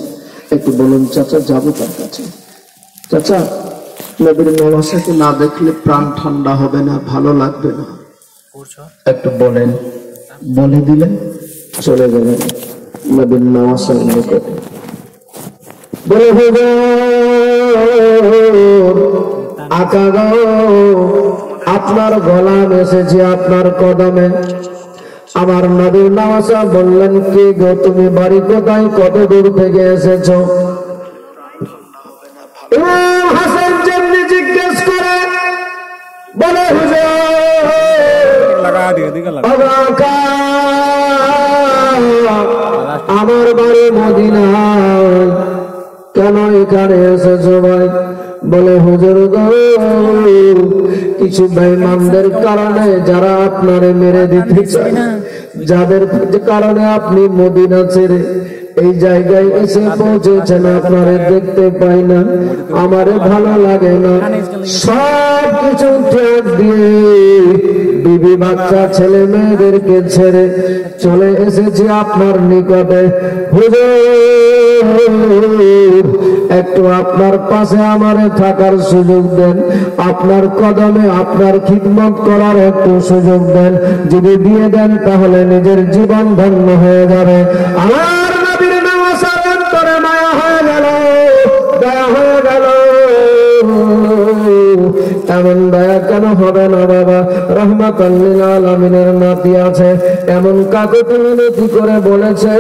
একটু বলুন। চাচা, যাবো তার কাছে। চাচা, নবীর নওয়াজাকে না দেখলে প্রাণ ঠান্ডা হবে না, ভালো লাগবে না, একটু বলেন। বলে দিলেন, চলে গেলেন নবীর নওয়াজার নিকটে। বলে আকা গো, আপনার গোলাম এসেছে আপনার কদমে। আমার নবীর নওয়াজা বললেন, কি গো, তুমি বাড়ি কোথায়, কত দূর থেকে এসেছো? হাসান যেমনি জিজ্ঞেস করে, বলে আমার বাড়ি মদিনায়, কেন এখানে এসেছো ভাই? বলে হুজুর গো, কিছু বেঈমানদের কারণে, যারা আপনারে মেরে দিতে চায়, যাদের কারণে আপনি মদিনা ছেড়ে এই জায়গায় এসে পৌঁছেছেন, আপনারে দেখতে পাই না, আমারে ভালো লাগে না, সব কিছু ত্যাগ দিয়ে বিবি বাচ্চা ছেলে মেয়েদেরকে ছেড়ে চলে এসেছি আপনার নিকটে। হুজুর, একটু আপনার পাশে আমারে থাকার সুযোগ দেন, আপনার কদমে আপনার খিদমত করার একটু সুযোগ দেন। যদি দিয়ে দেন তাহলে নিজের জীবন ধন্য হয়ে যাবে। আমার নবীর নওয়াজার অন্তরে মায়া হয়ে গেল, দয়া হয়ে গেল। এমন দয়া কেন হবে না বাবা? রহমাতাল লিল আলামিনের নাতি আছে, এমন কাকুতি মিনতি করে বলেছে,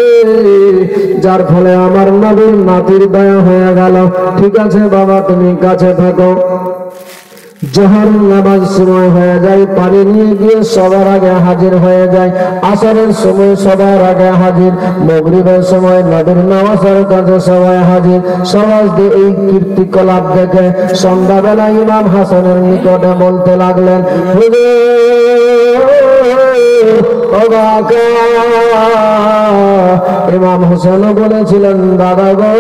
যার ফলে আমার নবীর নাতির দয়া হয়ে গেল। ঠিক আছে বাবা, তুমি কাছে থাকো। জোহর নামাজ সময় হয়ে যায়, পানি নিয়ে গিয়ে সবার আগে হাজির হয়ে যায়। আসরের সময় সবার আগে হাজির, মাগরিবের সময় নবীর নামাজের কাছে সবাই হাজির। সমাজ দিয়ে এই কীর্তিকলাপ দেখে সন্ধ্যাবেলা ইমাম হাসানের নিকটে বলতে লাগলেন, ইমাম হোসেন বলেছিলেন, দাদা গো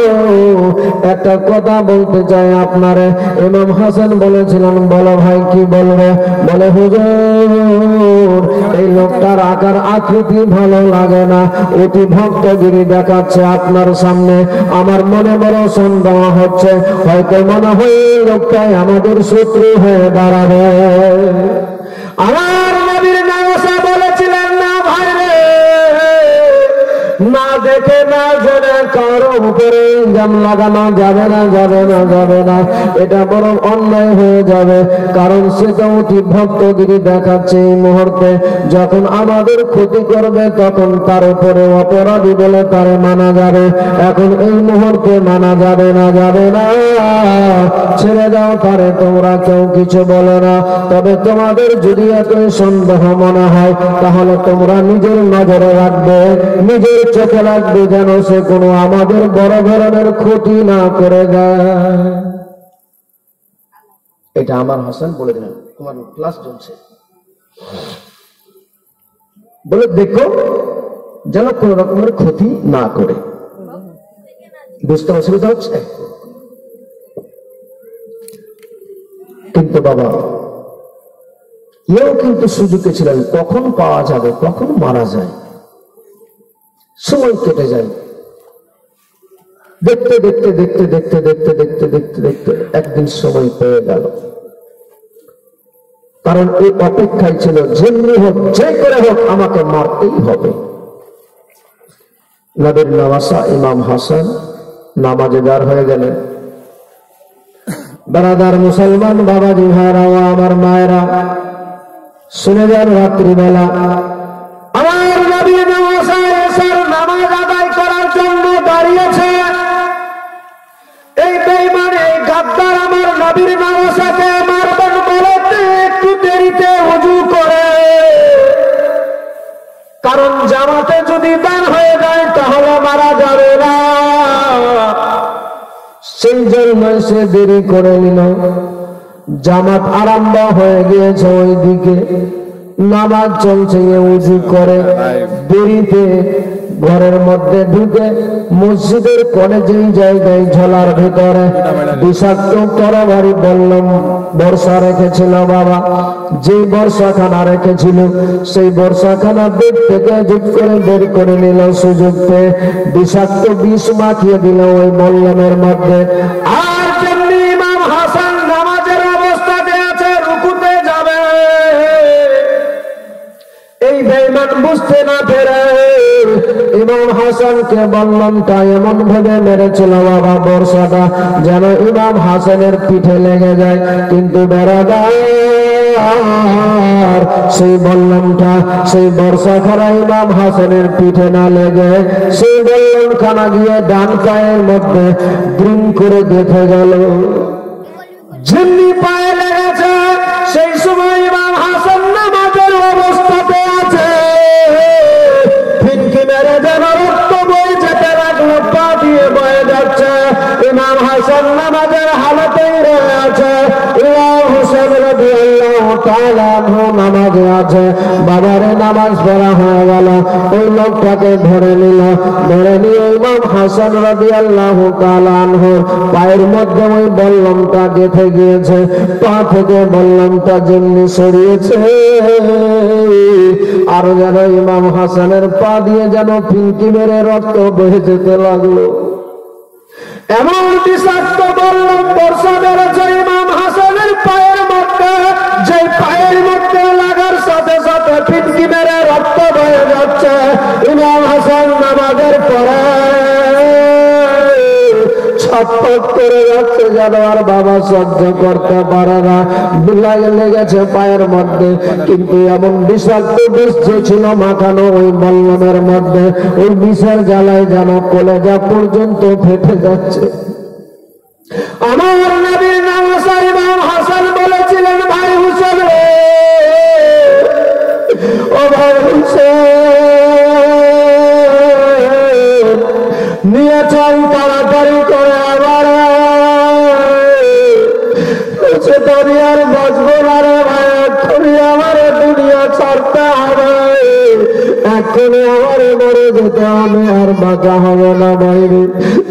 একটা কথা বলতে চাই আপনারে। ইমাম হাসান বলেছিলেন, বলো ভাই কি বলবে? বলে, হুজুর এই লোকটার আকার আকৃতি ভালো লাগে না, অতি ভক্তগিরি দেখাচ্ছে আপনার সামনে। আমার মনে বড় সন্দেহ হচ্ছে, হয়তো মনে হয় লোকটাই আমাদের শত্রু হয়ে দাঁড়াবে। আমার নবীর নামাজে বলেছিলেন, না ভাই রে, না দেখে না জেনে কারো উপরে ইলজাম লাগানো যাবে না, যাবে না, যাবে না। এটা বড় অন্যায় হয়ে যাবে, কারণ সে তো অতি ভক্তগিরি দেখাচ্ছে। এই মুহূর্তে যখন আমাদের ক্ষতি করবে তখন তার উপরে অপরাধী বলে তারে মানা যাবে। এখন এই মুহূর্তে মানা যাবে না, যাবে না। ছেড়ে দাও তারে, তোমরা কেউ কিছু বলো না। তবে তোমাদের যদি এত সন্দেহ মনে হয় তাহলে তোমরা নিজের নজরে রাখবে, নিজের চোখে রাখবে, যেন সে কোনো আমাদের বড় ধরনের ক্ষতি না করে দেয়। এটা আমার হাসান বলে দিলেন, তোমার ক্লাস চলছে, বলে দেখো যেন কোন রকমের ক্ষতি না করে। বুঝতে অসুবিধা হচ্ছে? কিন্তু বাবা এও কিন্তু সুযোগে ছিলেন, কখন পাওয়া যাবে, কখন মারা যায়, সময় কেটে যায়। দেখতে দেখতে দেখতে দেখতে দেখতে দেখতে দেখতে দেখতে একদিন সময় পেয়ে গেল। কারণ এই অপেক্ষায় ছিল, যেমনি হোক, যে করে হোক আমাকে মারতেই হবে। নবীর নওয়াসা ইমাম হাসান নামাজে দাঁড় হয়ে গেলেন। বারাদার মুসলমান বাবাজি ভাইরা ও আমার মায়েরা, শুনে যান, রাত্রিবেলা আমার নবী নওয়াসা এসার নামাজ আদায় করার জন্য দাঁড়িয়েছে। এই বেঈমান, এই গাদ্দার আমার নবীর নওয়াসাকে মারবেন বলতে একটু দেরিতে ওযু করে, কারণ জামাতে যদি দান হয়ে যায় তাহলে মারা যাবে না। সেই জন্য সে দেরি করে নিল। জামাত আরম্ভ হয়ে গিয়েছে, ওইদিকে নামাজ চলছে, ওযু করে দেরিতে ঘরের মধ্যে ঢুকে মসজিদের কোণে যেই জায়গায় ঝোলার ভিতরে বিষাক্ত তরবারি বললাম বর্ষা রেখেছিল বাবা, যে বর্ষাখানা রেখেছিল সেই বর্ষাখানা বেদ থেকে জুট করে বের করে নিল। সুযোগ পেয়ে বিষাক্ত বিষ মাখিয়ে দিল ওই মল্লমের মধ্যে। আর যেমনি ইমাম হাসান নামাজের অবস্থাতে আছে, রুকুতে যাবে, এই বেঈমান বুঝতে না পেরে ইমাম হাসানকে বললামটা এমন ভাবে মেরেছিল বাবা, বর্ষাটা যেন ইমাম হাসানের পিঠে লেগে যায়। কিন্তু বেরাদার সেই বললামটা, সেই বর্ষাখানা ইমাম হাসানের পিঠে না লেগে সেই বললামখানা গিয়ে ডান পায়ের মধ্যে দ্রুম করে গেঁথে গেল। যেমনি পায়ে লেগেছে সেই সময় ইমাম হাসান নামাজের অবস্থাতে আছে, ফিনকি মেরে যেন রক্ত বয়ে যেতে লাগলো, পা দিয়ে বয়ে যাচ্ছে। ইমাম হাসান নামাজের হালতেই রয়ে আছে। ইমাম হোসেন রাদিয়াল্লাহু তাআলা আনহু নামাজে আছে। বাবারে নামাজ পড়া হয়ে গেল, ওই লোকটাকে ধরে নিল। ধরে নিয়ে ইমাম হাসান রাদিয়াল্লাহু তাআলা আনহু পায়ের মধ্যে ওই বল্লমটা গেঁথে গিয়েছে। পা থেকে বল্লমটা যেমনি সরিয়েছে, আর যেন ইমাম হাসানের পা দিয়ে যেন ফিনকি মেরে রক্ত বহে যেতে লাগলো। এমন বিষাক্ত বল্লম বর্ষা বেড়েছে ইমাম হাসানের পায়ের মধ্যে, যে পায়ের মধ্যে লাগার সাথে সাথে ফিনকি মেরে রক্ত বয়ে যাচ্ছে। ইমাম হাসান নামাজের পরে ছটফট করে যাচ্ছে, যেন আর বাবা সহ্য করতে পারে না, বিলাই লেগেছে পায়ের মধ্যে। কিন্তু এমন বিষাক্ত বিষ যে ছিল মাখানো ওই মল্লমের মধ্যে, ওই বিষের জ্বালায় যেন কলেজা পর্যন্ত ফেটে যাচ্ছে। আমার নবীর নামাজে ইমাম হাসান বলেছিলেন, ভাই হুসেন রে, ও ভাই হুসেন, নিয়ে চল তাড়াতাড়ি করে আবার আমি আর বাঁচবো না রে ভাই, এক্ষুনি আমার দুনিয়া ছাড়তে হবে, এক্ষুনি আমার মরে যেতে হবে, আর বাঁচা হবে না বাইরে।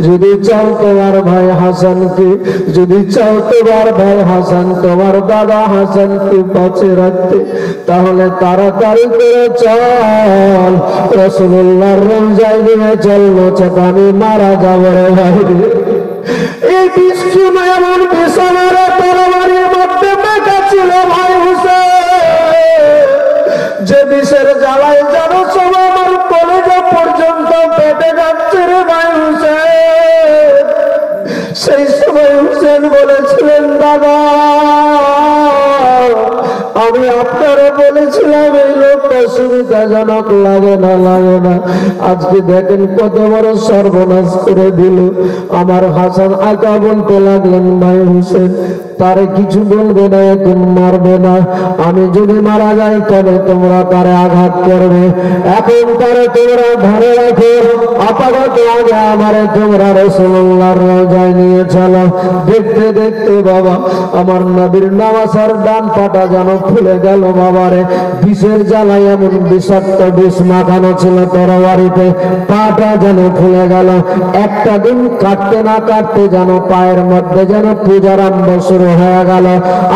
যদি চাও তোমার ভাই হাসানকে, যদি চাও তোমার ভাই হাসান, তোমার দাদা হাসানকে বাঁচে রাখতে, তাহলে তাড়াতাড়ি করে চল রাসূলুল্লাহর রওজায় নিয়ে চল, নচেত আমি মারা যাবো রে বাইরে। এই বিশ্ব এমন বিছানার তরবারির মধ্যে মেঘা ছিল ভাই হুসেন, যে বিষের জ্বালায় যেন সব আমার কলেজা পর্যন্ত পেটে যাচ্ছে রে ভাই হুসেন। সেই সময় হুসেন বলেছিলেন, দাদা আমি আপনারা বলেছিলাম এই লোকটা সুবিধাজনক লাগে না, লাগে না, আজকে দেখেন কত বড় সর্বনাশ করে দিল। আমার হাসান আকা বলতে লাগলেন, ভাই হুসেন তারে কিছু বলবে না, এখন মারবে না, আমি যদি মারা যাই তবে তোমরা তারে আঘাত করবে, এখন তারে তোমরা ধরে রাখো, আপাতত আগে আমারে তোমরা রাসূলুল্লাহর রওজায় নিয়ে চলো। দেখতে দেখতে বাবা আমার নবীর নামাজের ডান পাটা যেন ফুলে গেল বাবারে, বিষের জ্বালায় এমন বিষাক্ত বিষ মাখানো ছিল তরবারিতে, পাটা যেন ফুলে গেল। একটা দিন কাটতে না কাটতে যেন পায়ের মধ্যে যেন পূজারম্ভ শুরু হয়ে গেল।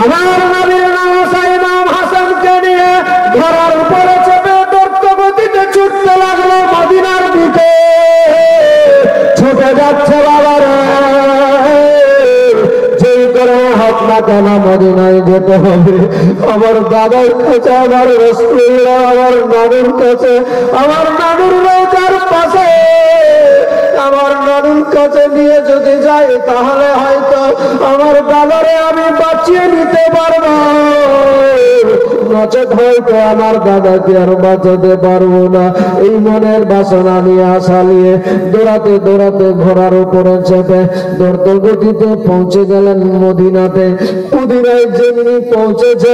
আমার নবীর নামাজে ইমাম হাসানকে নিয়ে ঘোড়ার উপরে চেপে দ্রুতগতিতে ছুটতে লাগলো মদিনার দিকে, ছুটে যাচ্ছে বাবারে, কেন মদিনায় যেতে হবে, আমার দাদার কাছে, আমার রাসূলুল্লাহ, আমার নানুর কাছে, আমার নানুর রওজার পাশে, আমার নানুর কাছে নিয়ে যদি যাই তাহলে হয়তো আমার দাদারে আমি বাঁচিয়ে নিতে পারবো, নচেত হয়তো আমার দাদাকে আর বাঁচাতে পারবো না। এই মনের বাসনা নিয়ে আশা নিয়ে দৌড়াতে দৌড়াতে ঘোড়ার উপরে চেপে দ্রুত গতিতে পৌঁছে গেলেন মদিনাতে। মদিনায় যেমনি পৌঁছেছে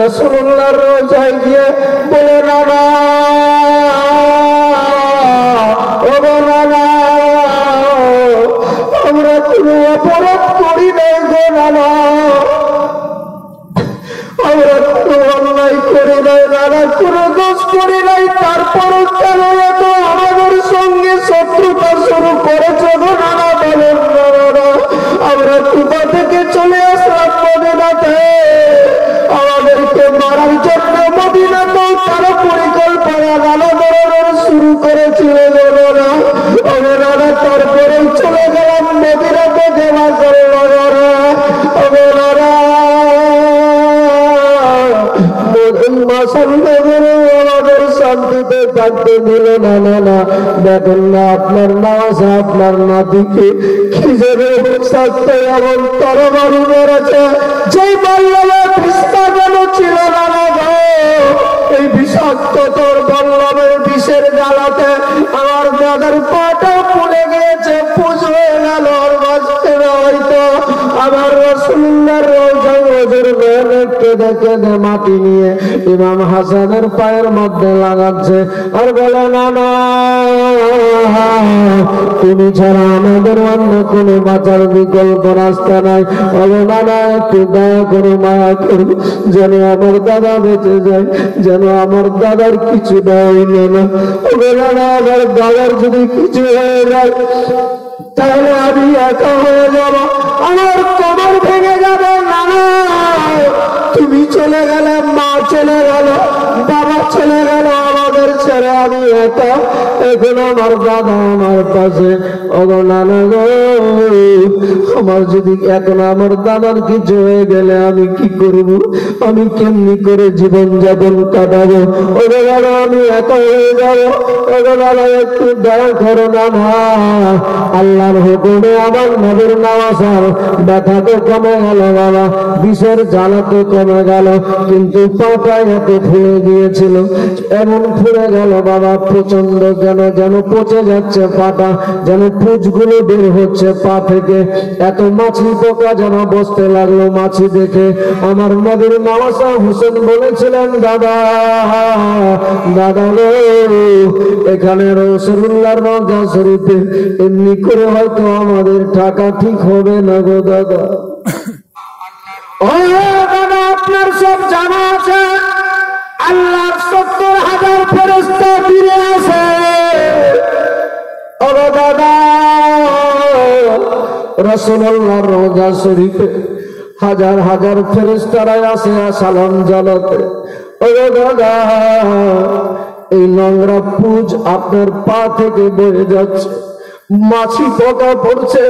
রাসূলুল্লাহর রওজায় গিয়ে বলে, নানা ও নানা, আমরা কোনো অপরাধ করি নাই গো নানা, আমরা কোনো অন্যায় করি নাই নানা, কোনো দোষ করি নাই, তারপরও কেন এত আমাদের সঙ্গে শত্রুতা শুরু করেছ গো নানা, বলেন নানা। আমরা কুবা থেকে চলে আসলাম মদিনাতে, আমাদেরকে মারার জন্য মদিনাতেও তারা পরিকল্পনা নানা ধরনের শুরু করেছিল গো নানা, নানা তারপরেও চলে গেলাম মদিনাতে দেওয়া করল নানা, আমাদের শান্তিতে থাকতে দিল না নানা। দেখেন না আপনার নামাজ আপনার নাতিকে কি যাবে শাস্তি এমন তরবারি মেরেছে, যেই বল্লভে বিষ্ঠা কেন ছিল নানা গো, এই বিষাক্ত তোর বল্লভের বিষের জ্বালাতে আমার দাদার পাটা ফুলে গিয়েছে, পুজ হয়ে গেল, আর বাঁচতে না হয়তো। আমার রাসূলুল্লাহর রওজায় ওদের মেয়ে কেঁদে কেঁদে মাটি নিয়ে ইমাম হাসানের পায়ের মধ্যে লাগাচ্ছে আর বলে, নানা তুমি ছাড়া আমাদের অন্য কোনো বাঁচার বিকল্প রাস্তা নাই, বলো নানা একটু দয়া করো, মায়া করো, যেন আমার দাদা বেঁচে যায়, যেন আমার দাদার কিছু হইল না। নানা আমার দাদার যদি কিছু হয়ে যায় তাহলে আমি একা হয়ে যাব, আমার কোমর ভেঙে যাবে নানা, তুমি চলে গেলে, মা চলে গেল, বাবা চলে গেল, আমাদের ছেড়ে আমি একা, এখন আমার দাদা আমার পাশে, ওগো নানা গো, আমার যদি এখন আমার দাদার কিছু হয়ে গেলে আমি কি করব, আমি কেমনি করে জীবন যাপন কাটাবো, ওগো দাদা আমি একা হয়ে যাবো, ওগো দাদা একটু দয়া করো নানা। আল্লাহর হুকুমে আমার নবীর নামাজের ব্যথা তো কমে গেল বাবা, বিষের জ্বালা তো কমে গেল, কিন্তু পাটা এত ফুলে গিয়েছিল, এমন ফুলে গেল বাবা, প্রচন্ড কেন যেন পচে যাচ্ছে পাটা, যেন পুঁজগুলো বের হচ্ছে পা থেকে, এত মাছি পোকা যেন বসতে লাগলো মাছি দেখে। আমার নবীর নওয়াজা হোসেন বলেছিলেন, দাদা দাদা গো, এখানে রাসূলুল্লাহর রওজা শরীফে এমনি করে হয়তো আমাদের টাকা ঠিক হবে না গো দাদা। ও দাদা, আপনার সব জানা আছে আল্লাহর 70,000 ফেরেশতা ফিরে আসে। ও দাদা, রাসূলুল্লাহর রওজা শরীফে হাজার হাজার ফেরেশতারা আসে সালাম জানাতে। ও দাদা, এই নোংরা পুঁজ আপনার পা থেকে বয়ে যাচ্ছে, মাছি পোকা পড়ছে,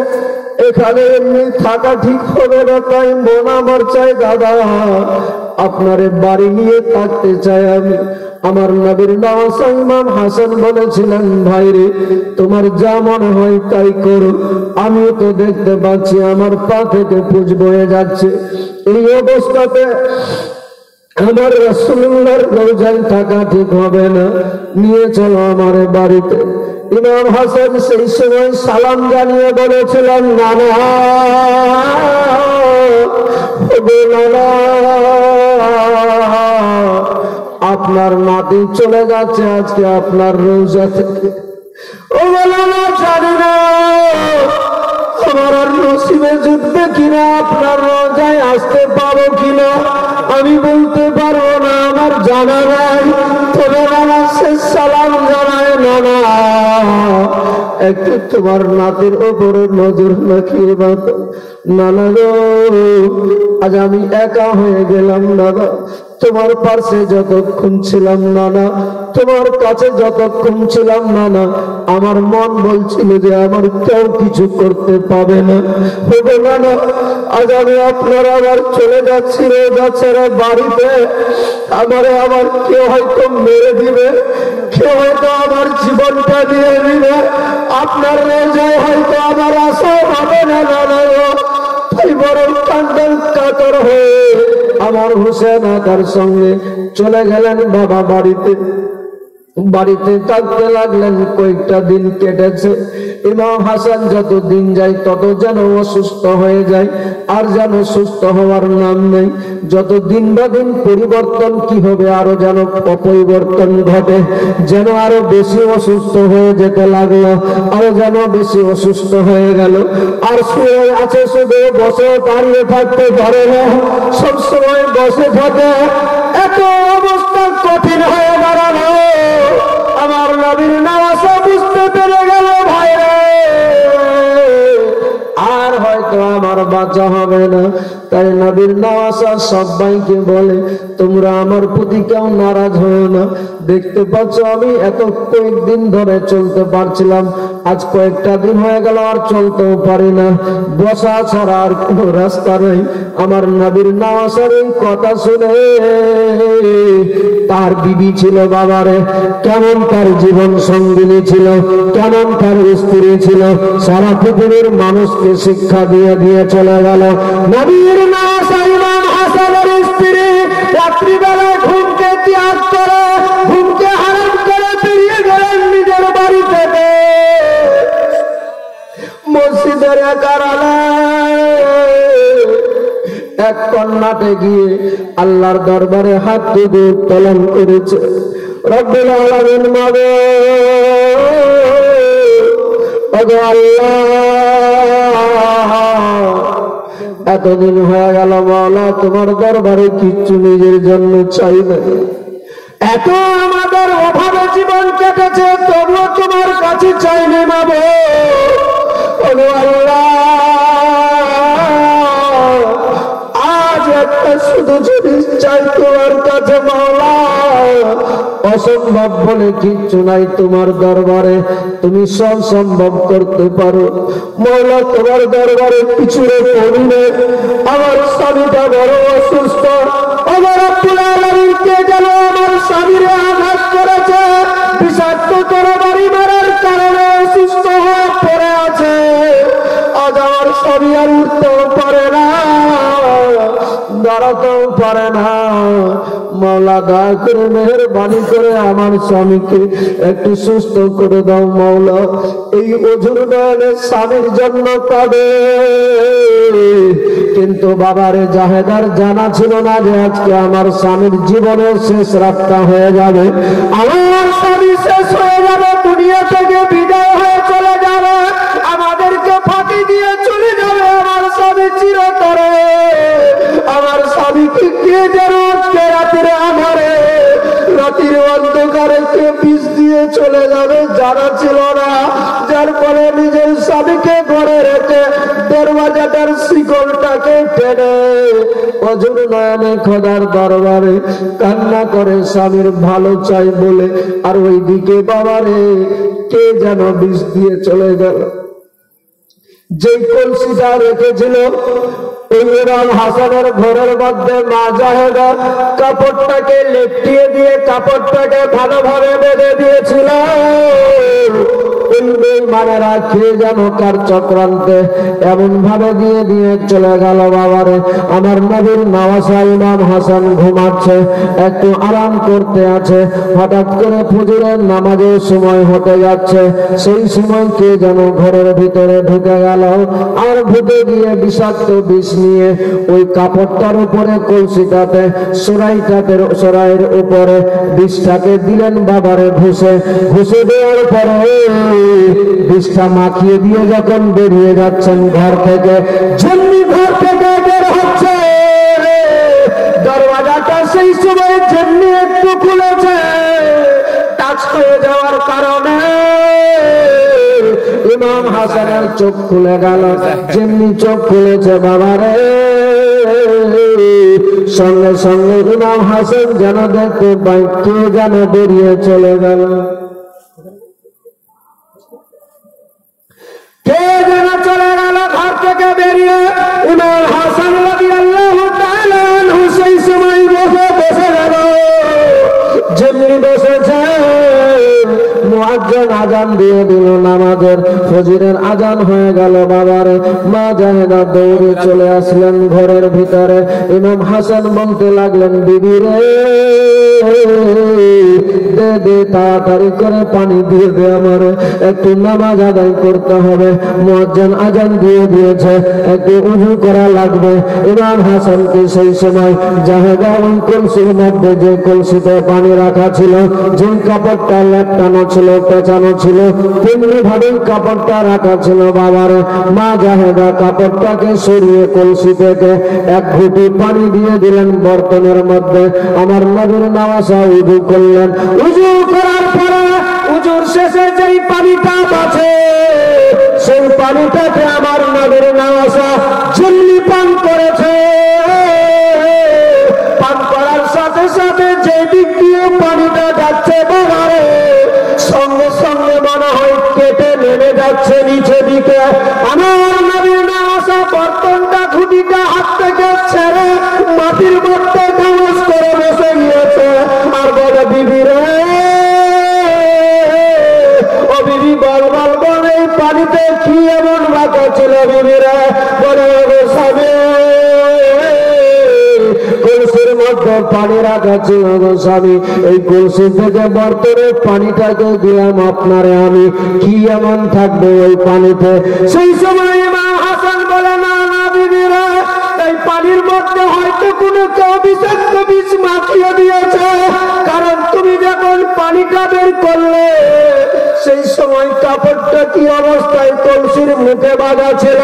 এখানে এমনি থাকা ঠিক হবে না, তাই মন আমার চাই দাদা আপনারে বাড়ি নিয়ে থাকতে চাই আমি। আমার নবীর নওয়াজা ইমাম হাসান বলেছিলেন, ভাই রে, তোমার যা মনে হয় তাই করো, আমিও তো দেখতে পাচ্ছি আমার পা থেকে পুঁজ বয়ে যাচ্ছে। এই অবস্থাতে আমার রাসূলুল্লাহর রওজায় থাকা ঠিক হবে না, নিয়ে চলো আমার বাড়িতে। ইমাম হাসান সেই সময় সালাম জানিয়ে বলেছিলেন, নানা আপনার নাতি চলে যাচ্ছে আজকে আপনার রওজা থেকে। ও বলো না, জানি না আমার আর নসিবে জুটবে কিনা, আপনার রওজায় আসতে পারো কিনা আমি বলতে পারবো না, আমার জানা নাই। তবে নানা শেষ সালাম জানায়, নানা একটু তোমার নাতির ওপরে নজর রাখিয়ে বাত। নানা গো, আজ আমি একা হয়ে গেলাম নানা, তোমার পাশে যতক্ষণ ছিলাম নানা, তোমার কাছে যতক্ষণ ছিলাম নানা, আমার মন বলছিল যে আমার কেউ কিছু করতে পাবে না। নানা, আজ আমি আপনার আবার চলে যাচ্ছি রোজা ছেড়ে বাড়িতে, আমারে আবার কেউ হয়তো মেরে দিবে, কেউ হয়তো আমার জীবনটা দিয়ে দিবে, আপনার রোজায় হয়তো আমার আশা হবে না নানা। তাই বরং কান্দাল কাতর হয়ে আমার হোসেন আকার সঙ্গে চলে গেলেন বাবা বাড়িতে। বাড়িতে থাকতে লাগলেন, কয়েকটা দিন কেটেছে। ইমাম হাসান যত দিন যায় তত যেন অসুস্থ হয়ে যায়, আর যেন সুস্থ হওয়ার নাম নেই। যত দিন বা দিন পরিবর্তন কি হবে, আরো যেন অপরিবর্তন ঘটে, যেন আরো বেশি অসুস্থ হয়ে যেতে লাগলো, আরো যেন বেশি অসুস্থ হয়ে গেল। আর শুয়ে আছে, শুধু বসে দাঁড়িয়ে থাকতে পারে না, সবসময় বসে থাকে। এত অবস্থা কঠিন হয়ে দাঁড়ালো, আমার নবীর নওয়াজা বুঝতে পেরে গেল, ভাই রে আর হয়তো আমার বাঁচা হবে না। তাই নবীর নওয়াজা সবাইকে বলে, তোমরা আমার প্রতি কেউ নারাজ হও না। দেখতে পাচ্ছ আমি এত কয়েকদিন ধরে চলতে পারছিলাম, আজ কয়েকটা দিন হয়ে গেল আর চলতেও পারি না, বসা ছাড়া আর কোনো রাস্তা নেই। আমার নবীর নওয়াজার এই কথা শুনে তার বিবি ছিল, বাবারে কেমন তার জীবন সঙ্গিনী ছিল, কেমন তার স্ত্রী ছিল, সারা পৃথিবীর মানুষকে শিক্ষা দিয়ে দিয়ে চলে গেল। নবীর নওয়াজা ইমাম হাসানের স্ত্রী রাত্রিবেলায় ঘুমকে ত্যাগ করে, ঘুমকে হারাম করে বেরিয়ে গেলেন নিজের বাড়ি থেকে মসজিদের কারণে এক কন্যাতে গিয়ে আল্লাহর দরবারে হাত তুলে উত্তোলন করেছে, রব্বুল আলামিন মাগো আল্লাহ, এতদিন হয়ে গেল মাওলা তোমার দরবারে কিচ্ছু নিজের জন্য চাই না, এত আমাদের অভাবে জীবন কেটেছে, তবুও তোমার কাছে চাইনি মাগো আল্লাহ, আজ একটা শুধু জিনিস চাই তোমার কাছে মাওলা, অসম্ভব বলে কিচ্ছু নাই তোমার দরবারে, তুমি সব সম্ভব করতে পারো মাওলা, তোমার দরবারে কিছুরে পড়িলে আমার স্বামীটা বড় অসুস্থ, আমার রব্বুল আলামিন কে যেন আমার স্বামীরে আঘাত করেছে, বিষাক্ত তরবারি মারার কারণে অসুস্থ হয়ে পড়ে আছে, আজ আমার স্বামী আর উঠতেও পারে না, দাঁড়াতেও পারে না। মাওলা দয়া করে মেহেরবানি করে আমার স্বামীকে একটু সুস্থ করে দাও মাওলা। এই ওজুর নয়নে স্বামীর জন্য কাঁদে, কিন্তু বাবারে জাহেদার জানা ছিল না যে আজকে আমার স্বামীর জীবনের শেষ রাতটা হয়ে যাবে। আমার স্বামী শেষ হয়ে যাবে, দুনিয়া থেকে বিদায় হয়ে চলে যাবে, আমাদেরকে ফাঁকি দিয়ে চলে যাবে আমার স্বামী চিরতরে। আমার স্বামীকে কে যেন রাতের আধারে রাতের অন্ধকারে কে বিষ দিয়ে চলে যাবে জানা ছিল না, যার ফলে নিজের স্বামীকে ঘরে রেখে দরওয়াজাটার শিকলটাকে টেনে অজুর নয়নে খোদার দরবারে কান্না করে স্বামীর ভালো চাই বলে। আর ওই দিকে বাবারে কে যেন বিষ দিয়ে চলে গেল। যে কলসিটা রেখেছিল ইমাম হাসানের ঘরের মধ্যে মা জাহেদা কাপড়টাকে লেপটিয়ে দিয়ে কাপড়টাকে ভালোভাবে বেঁধে দিয়েছিল। মানেরা খেয়ে যেন কার চক্রান্তে এমন ভাবে দিয়ে দিয়ে চলে গেল। বাবারে আমার নবীর নওয়াসা ইমাম হাসান ঘুমাচ্ছে, একটু আরাম করতে আছে। হঠাৎ করে ফজরের নামাজের সময় হতে যাচ্ছে, সেই সময় কে যেন ঘরের ভিতরে ঢুকে গেল। আর ঢুকে গিয়ে বিষাক্ত বিষ নিয়ে ওই কাপড়টার উপরে কলসিটাতে সরাইয়ের উপরে বিষটাকে দিলেন বাবারে ঘুষে। ঘুষে দেওয়ার পরে বিষটা মাখিয়ে দিয়ে যখন বেরিয়ে যাচ্ছেন ঘর থেকে, যেমনি ঘর থেকে বের হচ্ছে দরওয়াজাটা সেই সময় যেমনি একটু খুলেছে, টাচ হয়ে যাওয়ার কারণে ইমাম হাসানের চোখ খুলে গেল। যেমনি চোখ খুলেছে বাবারে, সঙ্গে সঙ্গে ইমাম হাসান যেন দেখতে পাই কে যেন বেরিয়ে চলে গেল। কে যেন চলে গেল ঘর থেকে বেরিয়ে। ইমাম হাসান রাদিয়াল্লাহু তাআলা আনহু সেই সময় বসে গেল। যেমনি বসেছে মুয়াজ্জিন আজান দিয়ে দিল, নামাজের ফজরের আজান হয়ে গেল। বাবারে মা জাহেদা দৌড়ে চলে আসলেন ঘরের ভিতরে। ইমাম হাসান বলতে লাগলেন, বিবি রে দে দে তাড়াতাড়ি করে পানি দিয়ে দে, আমার একটু নামাজ আদায় করতে হবে। মুয়াজ্জিন আজান দিয়ে দিয়েছে, একটু ওযু করা লাগবে। ইমাম হাসানকে সেই সময় জাহেদা ওই কলসির মধ্যে যে কলসিতে পানি রাখা ছিল, যে কাপড়টা লেপটানো ছিল পেঁচানো ছিল, তেমনি ভাবে কাপড়টা রাখা ছিল। বাবারে মা জাহেদা কাপড়টাকে সরিয়ে কলসি থেকে এক ঘুঁটি পানি দিয়ে দিলেন বর্তনের মধ্যে। আমার নবীর নওয়াসা উযু করলেন। উযু করার পরে উযুর শেষে যেই পানিটা আছে সেই পানিটাকে আমার নবীর নওয়াসা যেমনি পান করেছে, পান করার সাথে সাথে যে দিক দিয়ে পানিটা যাচ্ছে বাবারে সঙ্গে সঙ্গে মনে হয় কেটে নেমে যাচ্ছে নিচে দিকে। আমার নবীর নওয়াসা বর্তনটা খুঁটিটা হাত থেকে ছেড়ে মাটির মধ্যে কাগজ করে বসে গিয়েছে। আর বলে, বিবি রে ও বিবি বল বল বল, এই পানিতে কি এমন বাঁকা ছিল বিবি রে? বলে, স্বামী কলসির মধ্যে পানি রাখা ছিল গো স্বামী, এই কলসি থেকে বর্তনের পানিটাকে দিলাম আপনারে আমি, কি এমন থাকবে ওই পানিতে? সেই সময় ইমাম হাসান বলে, না না বিবি রে, এই পানির মধ্যে হয়তো কোনো কেউ বিষাক্ত বিষ মাখিয়ে দিয়েছে, কারণ তুমি যখন পানিটা বের করলে সেই সময় কাপড়টা কি অবস্থায় কলসির মুখে বাঁধা ছিল।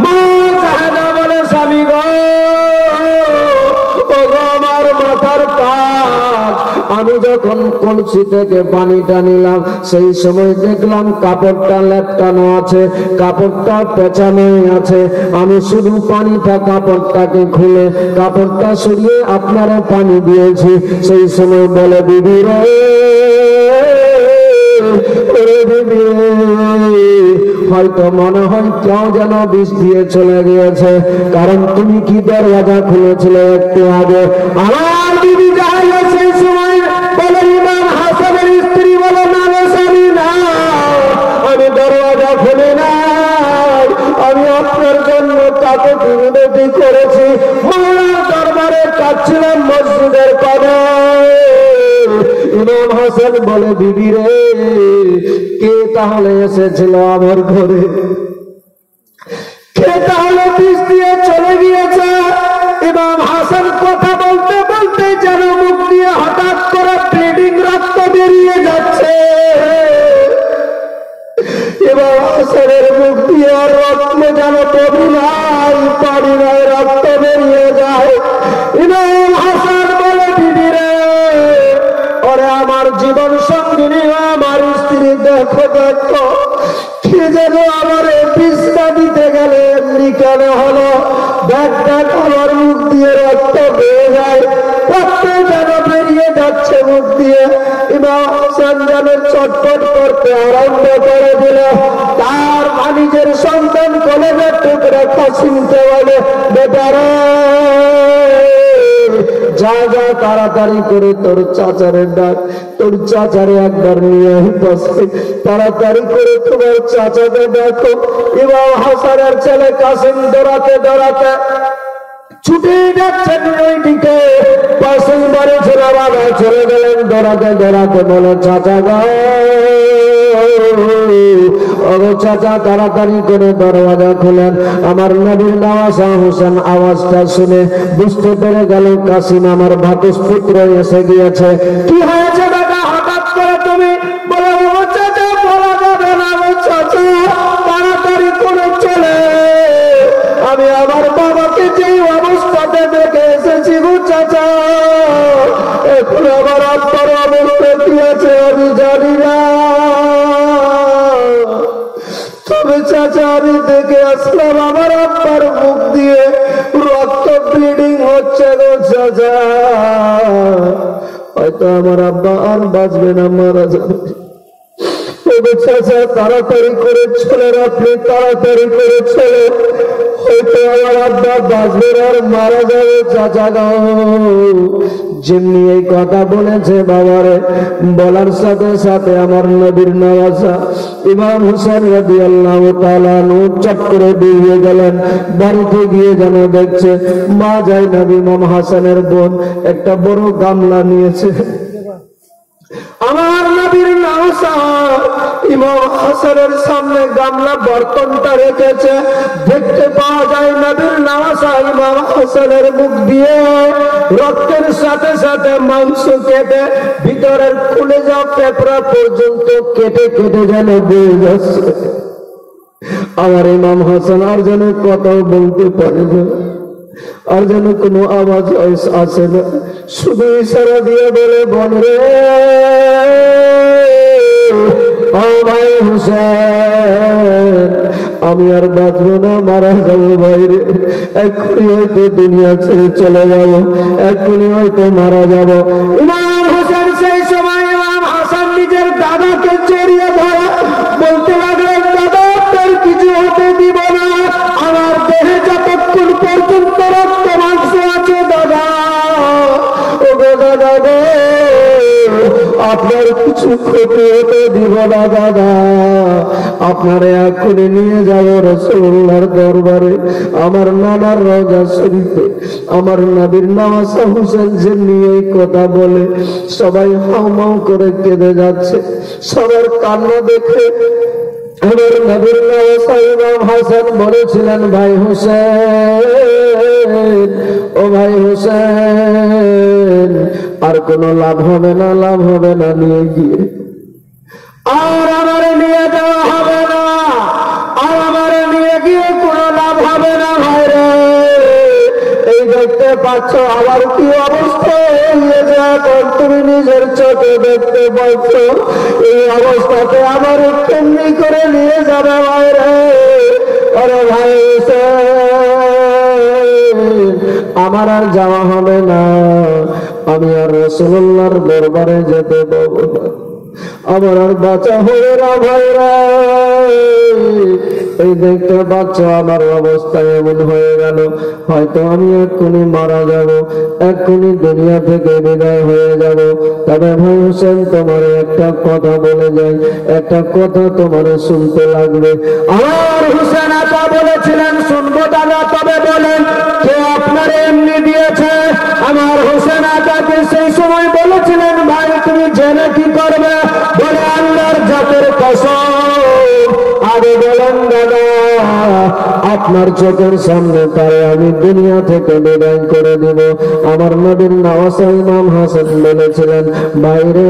মা জাহেদা বলে, স্বামী গো আমার মাথার তাজ, আমি যখন কলসি থেকে পানিটা নিলাম সেই সময় দেখলাম কাপড়টা লেপটানো আছে, কাপড়টা পেঁচানোই আছে। আমি শুধু পানিটা কাপড়টাকে খুলে কাপড়টা সরিয়ে আপনারা পানি দিয়েছি। সেই সময় বলে, বিবি রে হয়তো মনে হয় কেউ যেন বিষ দিয়ে চলে গিয়েছে, কারণ তুমি কি দরওয়াজা খুলেছিলে একটু আগে। আমার বিবি জাহেদা সেই সময় বলে, ইমাম হাসানের স্ত্রী বলে, না রে স্বামী না, আমি দরওয়াজা খুলি না, আমি আপনার জন্য কাকে বিনতি করেছি। মাওলার দরবারে হাসান বলে, বিবি রে, কে তাহলে এসেছিল আমার ঘরে? কে তাহলে পিছ দিয়ে চলে গিয়েছে? ইমাম হাসান কথা বলতে বলতে যেন মুখ দিয়ে হঠাৎ করে ব্লিডিং রক্ত বেরিয়ে যাচ্ছে। ইমাম হাসানের মুখ দিয়ে রক্ত যেন পানি নাই রক্ত বেরিয়ে যায়। ইমাম হাসান বলে, বিবি রে, ওরে আমার জীবন সঙ্গিনী, আমার স্ত্রী, দেখো দেখো, কি যেন আমার বিছনা দিতে গেলে এমনি কেন হলো? দেখ দেখ, আমার মুখ দিয়ে রক্ত বেয়ে যায়, রক্ত যেন বেরিয়ে যাচ্ছে মুখ দিয়ে। ইমাম হাসান যেন চটপট করতে আরম্ভ করে দিল। তার নিজের সন্তান কলেজের টুকরা কাসিমকে বলে, বেটারে, যা যা তাড়াতাড়ি করে তোর চাচারে ডাক, তোর চাচারে একবার নিয়ে বসে, তাড়াতাড়ি করে তোমার চাচাকে দেখো। ইমাম হাসানের ছেলে কাসিম দৌড়াতে দৌড়াতে ছুটে যাচ্ছেন ওইদিকে। পাশের বাড়ি ছিল বাবা, চলে গেলেন দৌড়াতে দৌড়াতে, বলে, চাচা গো, চাচা, তাড়াতাড়ি করে দরওয়াজা খুলেন। আমার নবীর নওয়াজা হোসেন আওয়াজটা শুনে বুঝতে পেরে গেল কাসিম আমার ভাতুষ পুত্র এসে গিয়েছে। কি হয়েছে দাদা, হঠাৎ করে তুমি? বলে, ও চাচা, বলা যাবে না ও চাচা, তাড়াতাড়ি করে চলে, আমি আমার বাবাকে যে অবস্থাতে দেখে এসেছি গো চাচা, এখন আমার আত্মার অবস্থা কি আছে আমি জানি না, তবে চাচা আমি দেখে আসলাম আমার আত্মার মুখ দিয়ে রক্ত ব্লিডিং হচ্ছে গো চাচা, হয়তো আমার আব্বা আর বাঁচবে না, মারা যাবে। চাচা তাড়াতাড়ি করে চলেন, আপনি তাড়াতাড়ি করে চলে, হয়তো আমার আব্বা বাঁচবে আর মারা যাবে চাচা গো। যেমনি এই কথা বলেছে বাবারে, বলার সাথে সাথে আমার নবীর নওয়াজা ইমাম হোসেন রাদিয়াল্লাহু তাআলা আনহু চট করে বেরিয়ে গেলেন। বাড়িতে গিয়ে যেন দেখছে মা জাইনাব ইমাম হাসানের বোন একটা বড় গামলা নিয়েছে। আমার নবীর নওয়াজা ইমাম হাসানের সামনে গামলা বর্তনটা রেখেছে। দেখতে পাওয়া যায় নবীর নওয়াজা ইমাম হাসানের মুখ দিয়ে রক্তের সাথে সাথে মাংস কেটে ভিতরের কলিজা পেপরা পর্যন্ত কেটে কেটে যেন বয়ে যাচ্ছে। আমার ইমাম হাসান আর যেন কথা বলতে পারে না, আর যেন কোনো আওয়াজ আসে না, শুধু ইশারা দিয়ে বলে, বল রে ও ভাই হোসেন, আমি আর বাঁচবো না, মারা যাবো বাইরে, এক্ষুনি হয়তো দুনিয়া ছেড়ে চলে যাবো, এক্ষুনি হয়তো মারা যাবো। ইমাম হোসেন সেই সময় ইমাম হাসান নিজের দাদাকে জড়িয়ে ধরে বলতে লাগলেন, দাদা তোর কিছু হতে দিব না, আমার দেহে যতক্ষণ পর্যন্ত রক্ত মাংস আছে দাদা, ও দাদা গো, আপনার কিছু ক্ষতি হতে দিব না দাদা, আপনারে এখনই নিয়ে যাব রাসূলুল্লাহর দরবারে, আমার নানার রওজা শরীফে। আমার নবীর নওয়াজা হোসেন যে নিয়ে এই কথা বলে সবাই হাউমাউ করে কেঁদে যাচ্ছে। সবার কান্না দেখে আমার নবীর নওয়াজা ইমাম হাসান বলেছিলেন, ভাই হোসেন, ও ভাই হোসেন, আর কোন লাভ হবে না, লাভ হবে না, নিয়ে গিয়ে আর আমার নিয়ে যাওয়া হবে না, আর আমার নিয়ে গিয়ে কোনো লাভ হবে না ভাই রে। এই দেখতে পাচ্ছ আমার কি অবস্থা হয়েছে, এখন তুমি নিজের চোখে দেখতে পাচ্ছ, এই অবস্থাতে আমার কেমনি করে নিয়ে যাবে ভাই রে। আরে ভাই আমার আর যাওয়া হবে না, আমি আর রাসূলুল্লাহর দরবারে যেতে পারবো না, আমার আর বাঁচা হবে না ভাইরা। এই দেখতে পাচ্ছ আমার অবস্থা এমন হয়ে গেল, হয়তো আমি এক্ষুনি মারা যাব, এক্ষুনি দুনিয়া থেকে বিদায় হয়ে যাব। তবে ভাই হোসেন তোমার একটা কথা বলে যাই, একটা কথা তোমার শুনতে লাগবে। আমার হোসেন আপা বলেছিলেন, শুনবো দাদা, তবে বলেন কে আপনার এমনি দিয়েছে? আমার হোসেন আকাকে সেই সময় বলেছিলেন, ভাই তুমি জেনে কি করবে? বলে আল্লাহর জাতের কসম, আগে বলেন দাদা, আপনার চোখের সামনে তারে আমি দুনিয়া থেকে বিদায় করে দিব। আমার নবীর নওয়াসা ইমাম হাসান বলেছিলেন, বাইরে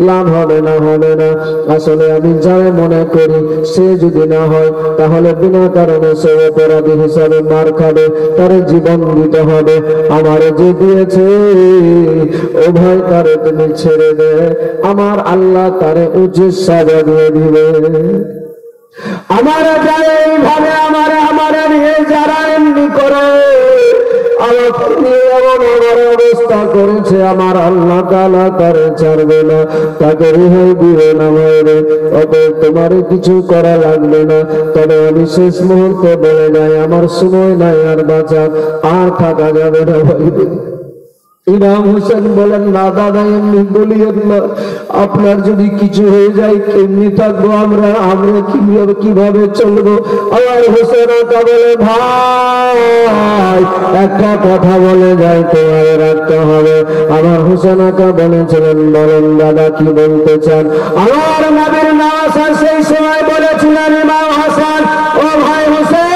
লাভ হবে না, হবে না। আসলে আমি যাই মনে করি সে যদি না হয় তাহলে বিনা কারণে সে অপরাধী হিসাবে মার খাবে, তারে জীবন দিতে হবে। আমার যে দিয়েছে ও ভাই তারে তুমি ছেড়ে দে, আমার আল্লাহ তারে উচিত সাজা দিয়ে দিবে। আমার যায় এইভাবে আমারে নিয়ে যারা এমনি করে আমাকে নিয়ে এমন আমার অবস্থা করেছে, আমার আল্লাহ তাআলা তারে ছাড়বে না, তাকে রেহাই দিবে না ভাইরে। অতএব তোমার কিছু করা লাগবে না। তবে আমি শেষ মুহূর্তে বলে যাই, আমার সময় নাই আর বাঁচা, আর থাকা যাবে না ভাইরে। ইমাম হোসেন বলেন, না দাদা এমনি বলিয়েন না, আপনার যদি কিছু হয়ে যায় কেমনি থাকবো আমরা কিভাবে চলবো? আমার হোসেন আকা বলে, ভাই একটা কথা বলে যাই, তোমার রাখতে হবে। আমার হোসেন আকা বলেছিলেন, বলেন দাদা কি বলতে চান? আমার নবীর নওয়াসা সেই সময় বলেছিলেন, ইমাম হাসান, ও ভাই হোসেন,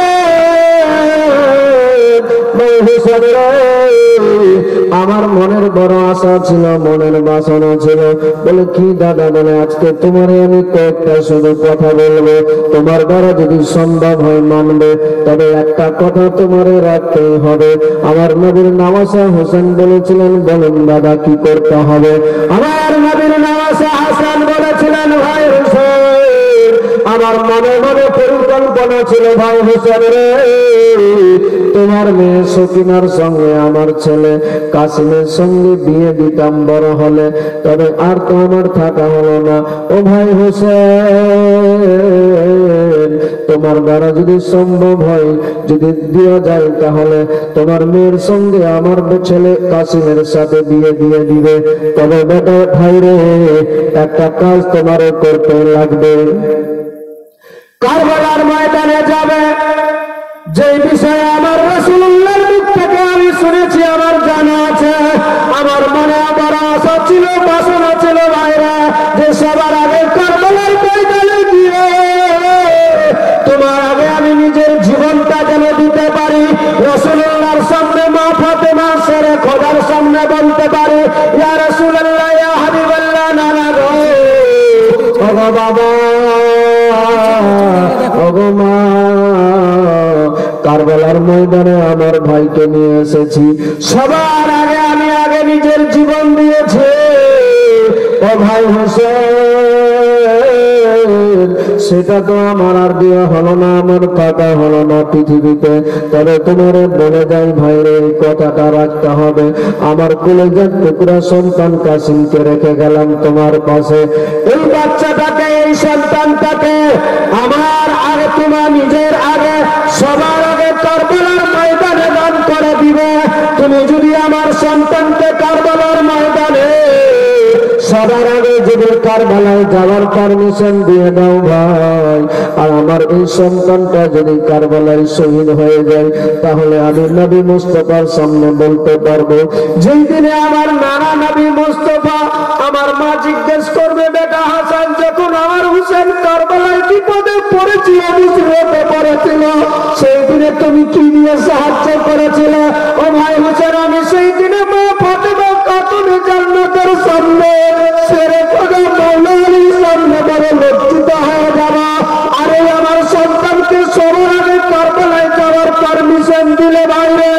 আমার মনের বড় আশা ছিল, মনের বাসনা ছিল। বলে কি দাদা? বলে আজকে তোমারে আমি কয়েকটা শুধু কথা বলবো, তোমার দ্বারা যদি সম্ভব হয় মানবে, তবে একটা কথা তোমারে রাখতেই হবে। আমার নবীর নওয়াসা হোসেন বলেছিলেন, বলুন দাদা কি করতে হবে? আমার নবীর নওয়াসা হাসান বলেছিলেন, ভাই হোসেন, আমার মনে মনে পরিকল্পনা ছিল, ভাই হোসেন রে, তোমার মেয়ে সকিনার সঙ্গে আমার ছেলে কাসিমের সঙ্গে বিয়ে দিতাম বড় হলে, তবে আর তো আমার থাকা হলো না। ও ভাই হোসেন, তোমার দ্বারা যদি সম্ভব হয়, যদি দেওয়া যায়, তাহলে তোমার মেয়ের সঙ্গে আমার ছেলে কাসিমের সাথে বিয়ে দিয়ে দিবে। তবে বেটা ভাই রে, একটা কাজ তোমারও করতে লাগবে। কারবালার ময়দানে যাবে, যে বিষয়ে আমার রাসূলুল্লাহর মুখ থেকে আমি শুনেছি, আমার জানা আছে, আমার মনে আবার আশা ছিল, বাসনা ছিল ভাইরা, যে সবার আগে কারবালার ময়দানে গিয়ে তোমার আগে আমি নিজের জীবনটা যেন দিতে পারি। রাসূলুল্লাহর সামনে মা ফাতেমা সেরে খোদার সামনে বলতে পারি, ইয়া রাসূলুল্লাহ, ইয়া হাবিবাল্লাহ, নানা গো, ওগো বাবা, ওগো মা, কারবালার ময়দানে আমার ভাইকে নিয়ে এসেছি, সবার আগে আমি আগে নিজের জীবন দিয়েছি। ও ভাই হোসেন, সেটা তো আমার আর দেওয়া হলো না, আমার থাকা হলো না পৃথিবীতে। তবে তোমার বলে যাই ভাইরে, এই কথাটা রাখতে হবে। আমার কলেজের টুকরা সন্তান কাসিমকে রেখে গেলাম তোমার পাশে। এই বাচ্চাটাকে, এই সন্তানটাকে আমার আগে, তোমার নিজের আগে, সবার আগে কারবালার ময়দানে দান করে দিবে। তুমি যদি আমার সন্তানকে কারবালার ময়দানে সবার আগে যদি কারবালায় যাওয়ার পারমিশন দিয়ে দাও ভাই, আর আমার এই সন্তানটা যদি কারবালায় শহীদ হয়ে যায়, তাহলে আমি নবী মুস্তাফার সামনে বলতে পারবো, যেই দিনে আমার নানা নবী মুস্তাফা, আমার মা জিজ্ঞেস করবে, বেটা হাসান, যখন আমার হোসেন কারবালায় বিপদে পড়েছিল, মুসিবতে পড়েছিল, সেই দিনে তুমি কি নিয়ে সাহায্য করেছিল? ও ভাই হোসেন, আমি সেই দিনে মা ফাতেমা খাতুন জান্নাতের সামনে সেরে খোদা মাওলা আলীর সামনে বড় লজ্জিত হয়ে যাবা। আরে আমার সন্তানকে সবার আগে কারবালায় যাওয়ার পারমিশন দিলে ভাইরে,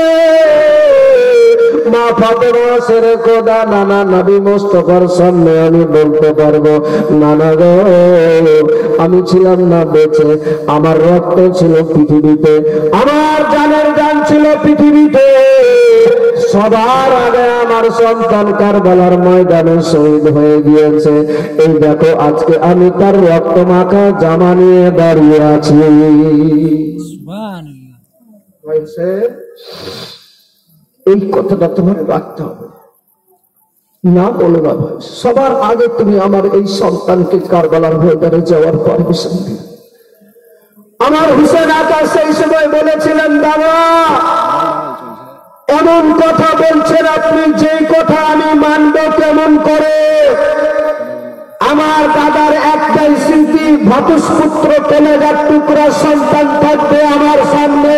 মা ফাতেমা সেরে খোদা নানা নবী মুস্তাফার সামনে আমি বলতে পারবো, নানা গো, আমি ছিলাম না বেঁচে, আমার রক্ত ছিল পৃথিবীতে, আমার জানের জান ছিল পৃথিবীতে, সবার আগে আমার সন্তান কারবালার ময়দানে শহীদ হয়ে গিয়েছে। এই দেখো আজকে আমি তার রক্ত মাখা জামা নিয়ে দাঁড়িয়ে আছি। এই কথাটা তোমার রাখতে হবে, না বলো না ভাই, সবার আগে তুমি আমার এই সন্তানকে কারবালার ময়দানে যাওয়ার পারমিশন দিও। আমার হোসেন আকা সেই সময় বলেছিলেন, বাবা এমন কথা বলছেন আপনি, যে কথা আমি মানব কেমন করে? আমার দাদার একটাই স্মৃতি, ভতুষপুত্র কলেজার টুকরা সন্তান থাকবে আমার সামনে,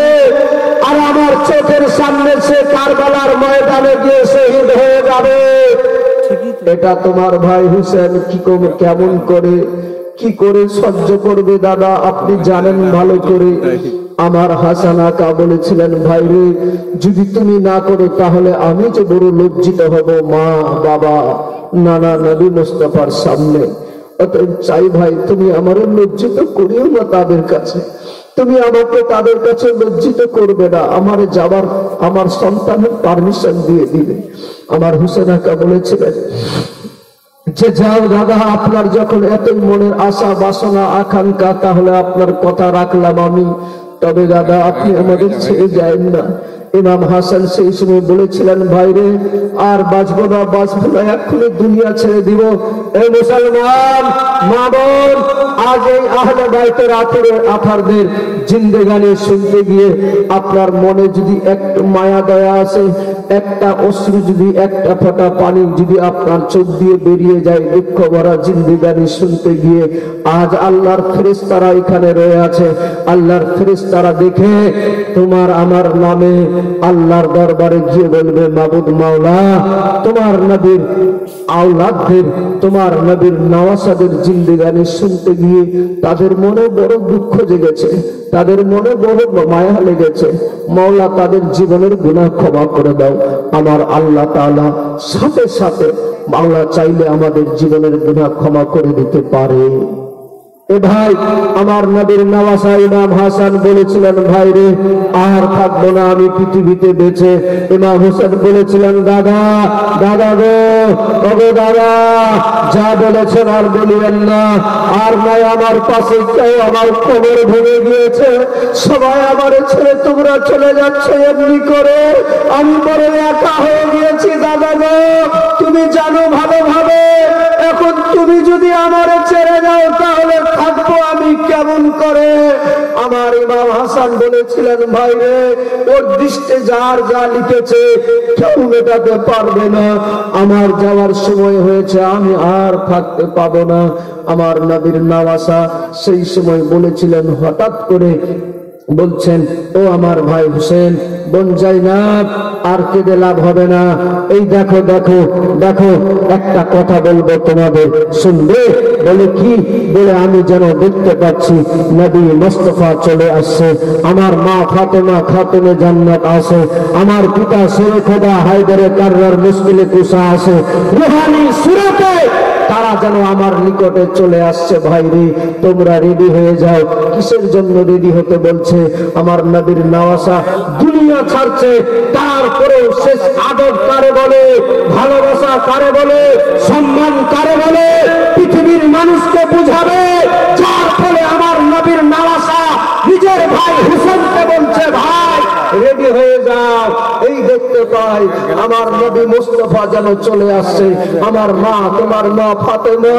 আর আমার চোখের সামনে সে কারবালার ময়দানে গিয়ে শহীদ হয়ে যাবে। এটা তোমার ভাই হুসেন কেমন করে, কি করে সহ্য করবে দাদা? আপনি জানেন ভালো করে। আমার হাসান আকা বলেছিলেন, ভাই রে, যদি তুমি না করো তাহলে আমি যে বড় লজ্জিত হব মা বাবা নানা নবী মুস্তাফার সামনে। অতএব চাই ভাই, তুমি আমার লজ্জিত করিও না তাদের কাছে, তুমি আমাকে তাদের কাছে লজ্জিত করবে না। আমার যাবার আমার সন্তানের পারমিশন দিয়ে দিবে। আমার হুসেন আকা বলেছিলেন যে যাও দাদা, আপনার যখন এতই মনের আশা বাসনা আকাঙ্ক্ষা, তাহলে আপনার কথা রাখলাম আমি, তবে দাদা আপনি আমাদের ছেড়ে যায়েন না। ইমাম হাসান সেই সময় বলেছিলেন, ভাইরে আর বাঁচবো না, এক্ষুনি দুনিয়া ছেড়ে দিব। এই মুসলমান মা বোন, আজ এই আহলে বাইতের আঠারদের জিন্দেগানি শুনতে গিয়ে আপনার মনে যদি একটু মায়া দয়া আসে, একটা অশ্রু যদি, একটা ফোঁটা পানি যদি আপনার চোখ দিয়ে বেরিয়ে যায় দুঃখ ভরা জিন্দেগানি শুনতে গিয়ে, আজ আল্লাহর ফেরেশতারা এখানে রয়ে আছে। আল্লাহর ফেরেশতারা দেখে তোমার আমার নামে আল্লাহর দরবারে গিয়ে বলবে, মাবুদ মাওলা, তোমার নবীর আওলাদদের, তোমার নবীর নওয়াসাদের জিন্দেগানি শুনতে গিয়ে তাদের মনে বড় দুঃখ জেগেছে, তাদের মনে বড় মায়া লেগেছে। মাওলা তাদের জীবনের গুনাহ ক্ষমা করে দাও। আমার আল্লাহ তাআলা সাথে সাথে মাওলা চাইলে আমাদের জীবনের গুনাহ ক্ষমা করে দিতে পারে। এ ভাই, আমার নবীর নওয়াসা ইমাম হাসান বলেছিলেন, ভাই রে আর থাকবো না আমি পৃথিবীতে বেঁচে। ইমাম হোসেন বলেছিলেন, দাদা দাদা গো, ওগো দাদা, যা বলেছেন আর বলিবেন না, আর নাই আমার পাশে কেউ, আমার কবর ভেঙে গিয়েছে, সবাই আমার ছেড়ে তোমরা চলে যাচ্ছে এমনি করে, আমি বড় একা হয়ে গিয়েছি দাদা গো, তুমি জানো ভালোভাবে। এখন তুমি যদি আমার ছেড়ে যাও তাহলে থাকবো আমি কেমন করে? আমার ইমাম হাসান বলেছিলেন, ভাই রে, ওর দৃষ্টে যার যা লিখেছে কেউ মেটাতে পারবে না। আমার যাওয়ার সময় হয়েছে, আমি আর থাকতে পাবো না। আমার নবীর নওয়াসা সেই সময় বলেছিলেন, হঠাৎ করে বলছেন, ও আমার ভাই হুসেন, বোন জাইনাব, আর কেঁদে লাভ হবে না। এই দেখো দেখো দেখো, একটা কথা বলবো তোমাদের, শুনবে? বলে কি? বলে আমি যেন দেখতে পাচ্ছি নবী মুস্তাফা চলে আসছে, আমার মা ফাতেমা খাতুনে জান্নাত আছে, আমার পিতা শেরে খোদা হায়দারে কাররার মুশকিলে কুসা আছে, রুহানি সুরাতে তারা যেন আমার নিকটে চলে আসছে। ভাই রে, তোমরা রেডি হয়ে যাও। কিসের জন্য রেডি হতে বলছে? আমার নবীর নওয়াসা দুনিয়া ছাড়ছে, তারপরেও শেষ আদব কারে বলে, ভালোবাসা কারে বলে, সম্মান কারে বলে, পৃথিবীর মানুষকে বুঝাবে। যার ফলে আমার নবীর নওয়াসা নিজের ভাই হুসেনকে বলছে, ভাই রেডি হয়ে যাও। এই দেখতে পাই আমার নবী মুস্তাফা যেন চলে আসছে, আমার মা, তোমার মা ফাতেমা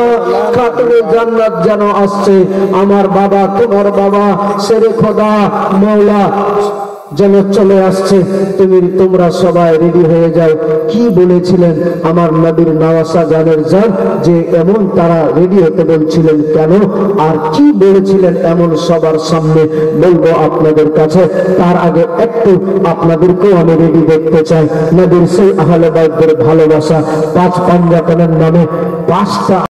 খাতুনে জান্নাত যেন আসছে, আমার বাবা, তোমার বাবা শেরে খোদা মাওলা যেন চলে আসছে। তোমরা সবাই রেডি হয়ে যাও। কি বলেছিলেন আমার নবীর নওয়াসা জানের জান, যে এমন তারা রেডি হতে বলছিলেন কেন, আর কি বলেছিলেন এমন সবার সামনে বলবো আপনাদের কাছে। তার আগে একটু আপনাদেরকেও আমি রেডি দেখতে চাই। নবীর সেই আহলে বাইতের ভালোবাসা 5 পাঞ্জাতনের নামে 5টা